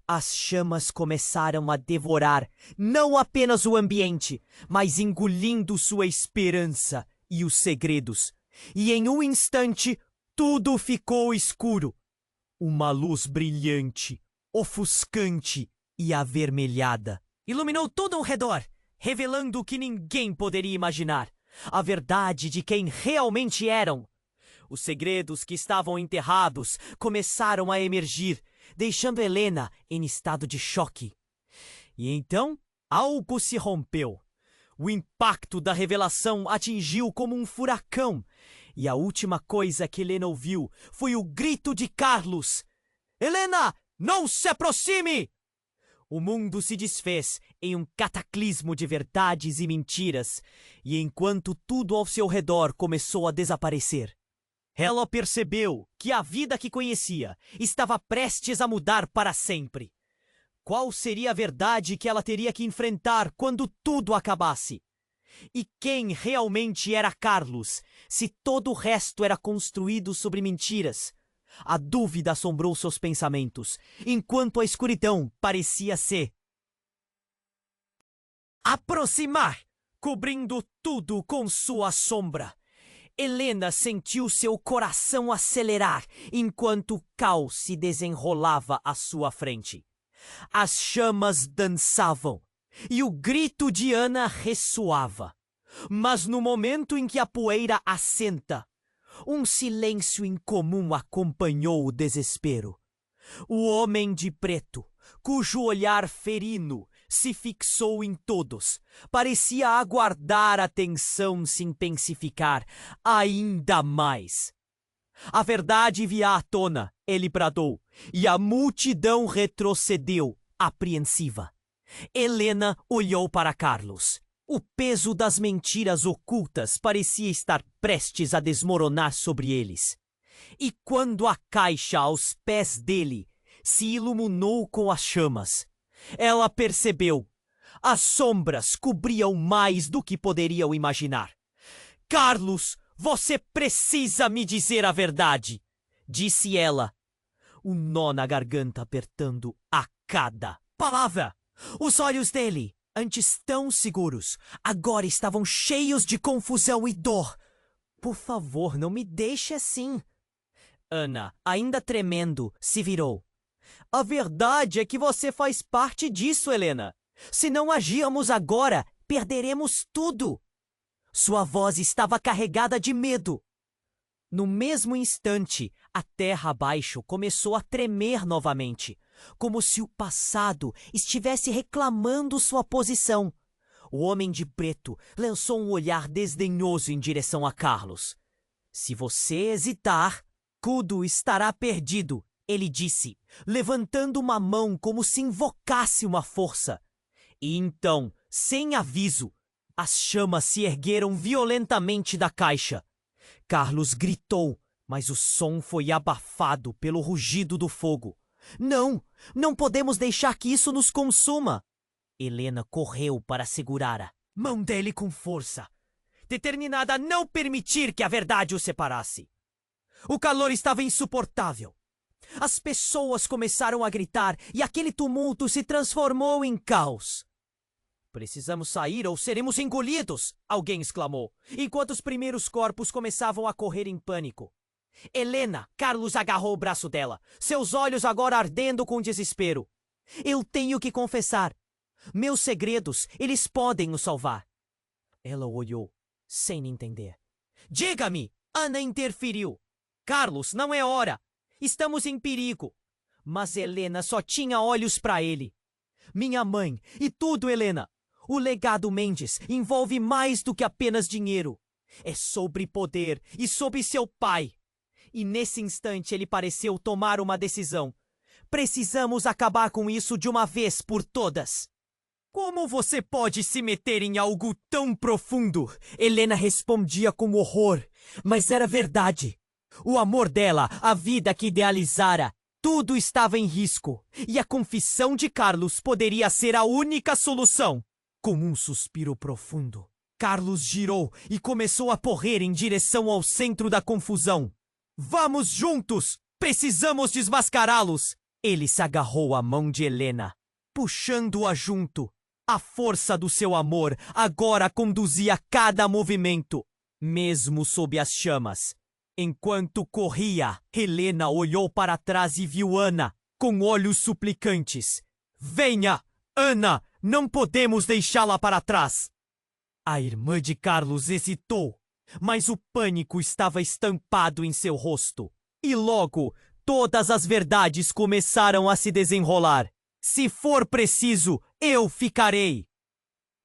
As chamas começaram a devorar não apenas o ambiente, mas engolindo sua esperança e os segredos. E em um instante, tudo ficou escuro. Uma luz brilhante, ofuscante e avermelhada iluminou todo ao redor, revelando o que ninguém poderia imaginar. A verdade de quem realmente eram. Os segredos que estavam enterrados começaram a emergir, deixando Helena em estado de choque. E então, algo se rompeu. O impacto da revelação atingiu como um furacão, e a última coisa que Helena ouviu foi o grito de Carlos. Helena, não se aproxime! O mundo se desfez em um cataclismo de verdades e mentiras, e enquanto tudo ao seu redor começou a desaparecer, ela percebeu que a vida que conhecia estava prestes a mudar para sempre. Qual seria a verdade que ela teria que enfrentar quando tudo acabasse? E quem realmente era Carlos, se todo o resto era construído sobre mentiras? A dúvida assombrou seus pensamentos, enquanto a escuridão parecia se aproximar, cobrindo tudo com sua sombra. Helena sentiu seu coração acelerar enquanto o caos se desenrolava à sua frente. As chamas dançavam e o grito de Ana ressoava. Mas no momento em que a poeira assenta, um silêncio incomum acompanhou o desespero. O homem de preto, cujo olhar ferino se fixou em todos, parecia aguardar a tensão se intensificar ainda mais. A verdade via à tona, ele bradou, e a multidão retrocedeu, apreensiva. Helena olhou para Carlos. O peso das mentiras ocultas parecia estar prestes a desmoronar sobre eles. E quando a caixa aos pés dele se iluminou com as chamas, ela percebeu. As sombras cobriam mais do que poderiam imaginar. Carlos, você precisa me dizer a verdade, disse ela, um nó na garganta apertando a cada palavra. Os olhos dele, antes tão seguros, agora estavam cheios de confusão e dor. Por favor, não me deixe assim. Ana, ainda tremendo, se virou. A verdade é que você faz parte disso, Helena. Se não agirmos agora, perderemos tudo. Sua voz estava carregada de medo. No mesmo instante, a terra abaixo começou a tremer novamente, como se o passado estivesse reclamando sua posição. O homem de preto lançou um olhar desdenhoso em direção a Carlos. Se você hesitar, tudo estará perdido, ele disse, levantando uma mão como se invocasse uma força. E então, sem aviso, as chamas se ergueram violentamente da caixa. Carlos gritou, mas o som foi abafado pelo rugido do fogo. Não, não podemos deixar que isso nos consuma. Helena correu para segurar a mão dele com força, determinada a não permitir que a verdade o separasse. O calor estava insuportável. As pessoas começaram a gritar e aquele tumulto se transformou em caos. Precisamos sair ou seremos engolidos, alguém exclamou, enquanto os primeiros corpos começavam a correr em pânico. Helena, Carlos agarrou o braço dela, seus olhos agora ardendo com desespero. Eu tenho que confessar. Meus segredos, eles podem nos salvar. Ela olhou, sem entender. Diga-me! Ana interferiu. Carlos, não é hora. Estamos em perigo. Mas Helena só tinha olhos para ele. Minha mãe, e tudo, Helena. O legado Mendes envolve mais do que apenas dinheiro. É sobre poder e sobre seu pai. E nesse instante ele pareceu tomar uma decisão. Precisamos acabar com isso de uma vez por todas. Como você pode se meter em algo tão profundo? Helena respondia com horror, mas era verdade. O amor dela, a vida que idealizara, tudo estava em risco. E a confissão de Carlos poderia ser a única solução. Com um suspiro profundo, Carlos girou e começou a correr em direção ao centro da confusão. Vamos juntos! Precisamos desmascará-los! Ele se agarrou à mão de Helena, puxando-a junto. A força do seu amor agora conduzia cada movimento, mesmo sob as chamas. Enquanto corria, Helena olhou para trás e viu Ana, com olhos suplicantes. Venha, Ana! Não podemos deixá-la para trás! A irmã de Carlos hesitou, mas o pânico estava estampado em seu rosto. E logo, todas as verdades começaram a se desenrolar. Se for preciso, eu ficarei.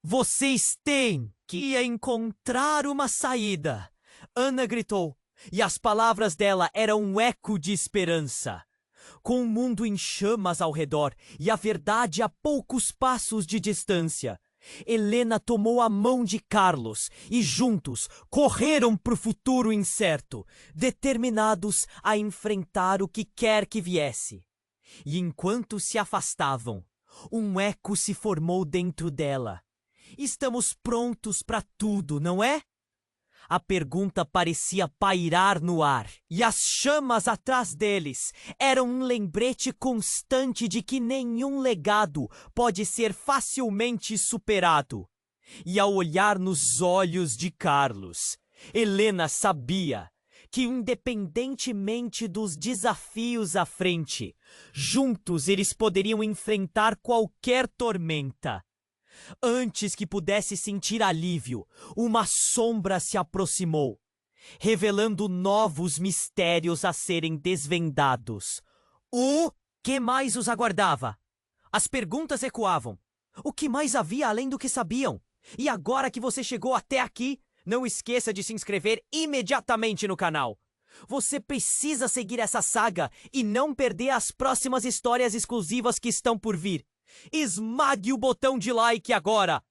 Vocês têm que encontrar uma saída. Ana gritou, e as palavras dela eram um eco de esperança. Com o mundo em chamas ao redor e a verdade a poucos passos de distância, Helena tomou a mão de Carlos e juntos correram para o futuro incerto, determinados a enfrentar o que quer que viesse. E enquanto se afastavam, um eco se formou dentro dela. Estamos prontos para tudo, não é? A pergunta parecia pairar no ar, e as chamas atrás deles eram um lembrete constante de que nenhum legado pode ser facilmente superado. E ao olhar nos olhos de Carlos, Helena sabia que, independentemente dos desafios à frente, juntos eles poderiam enfrentar qualquer tormenta. Antes que pudesse sentir alívio, uma sombra se aproximou, revelando novos mistérios a serem desvendados. O que mais os aguardava? As perguntas ecoavam. O que mais havia além do que sabiam? E agora que você chegou até aqui, não esqueça de se inscrever imediatamente no canal. Você precisa seguir essa saga e não perder as próximas histórias exclusivas que estão por vir. Esmague o botão de like agora!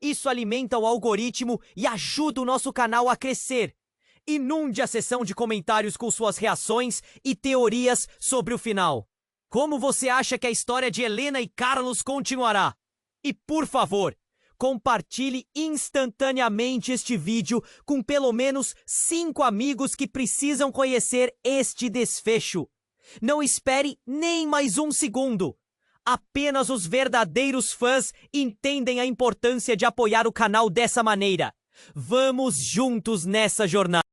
Isso alimenta o algoritmo e ajuda o nosso canal a crescer. Inunde a seção de comentários com suas reações e teorias sobre o final. Como você acha que a história de Helena e Carlos continuará? E, por favor, compartilhe instantaneamente este vídeo com pelo menos 5 amigos que precisam conhecer este desfecho. Não espere nem mais um segundo. Apenas os verdadeiros fãs entendem a importância de apoiar o canal dessa maneira. Vamos juntos nessa jornada.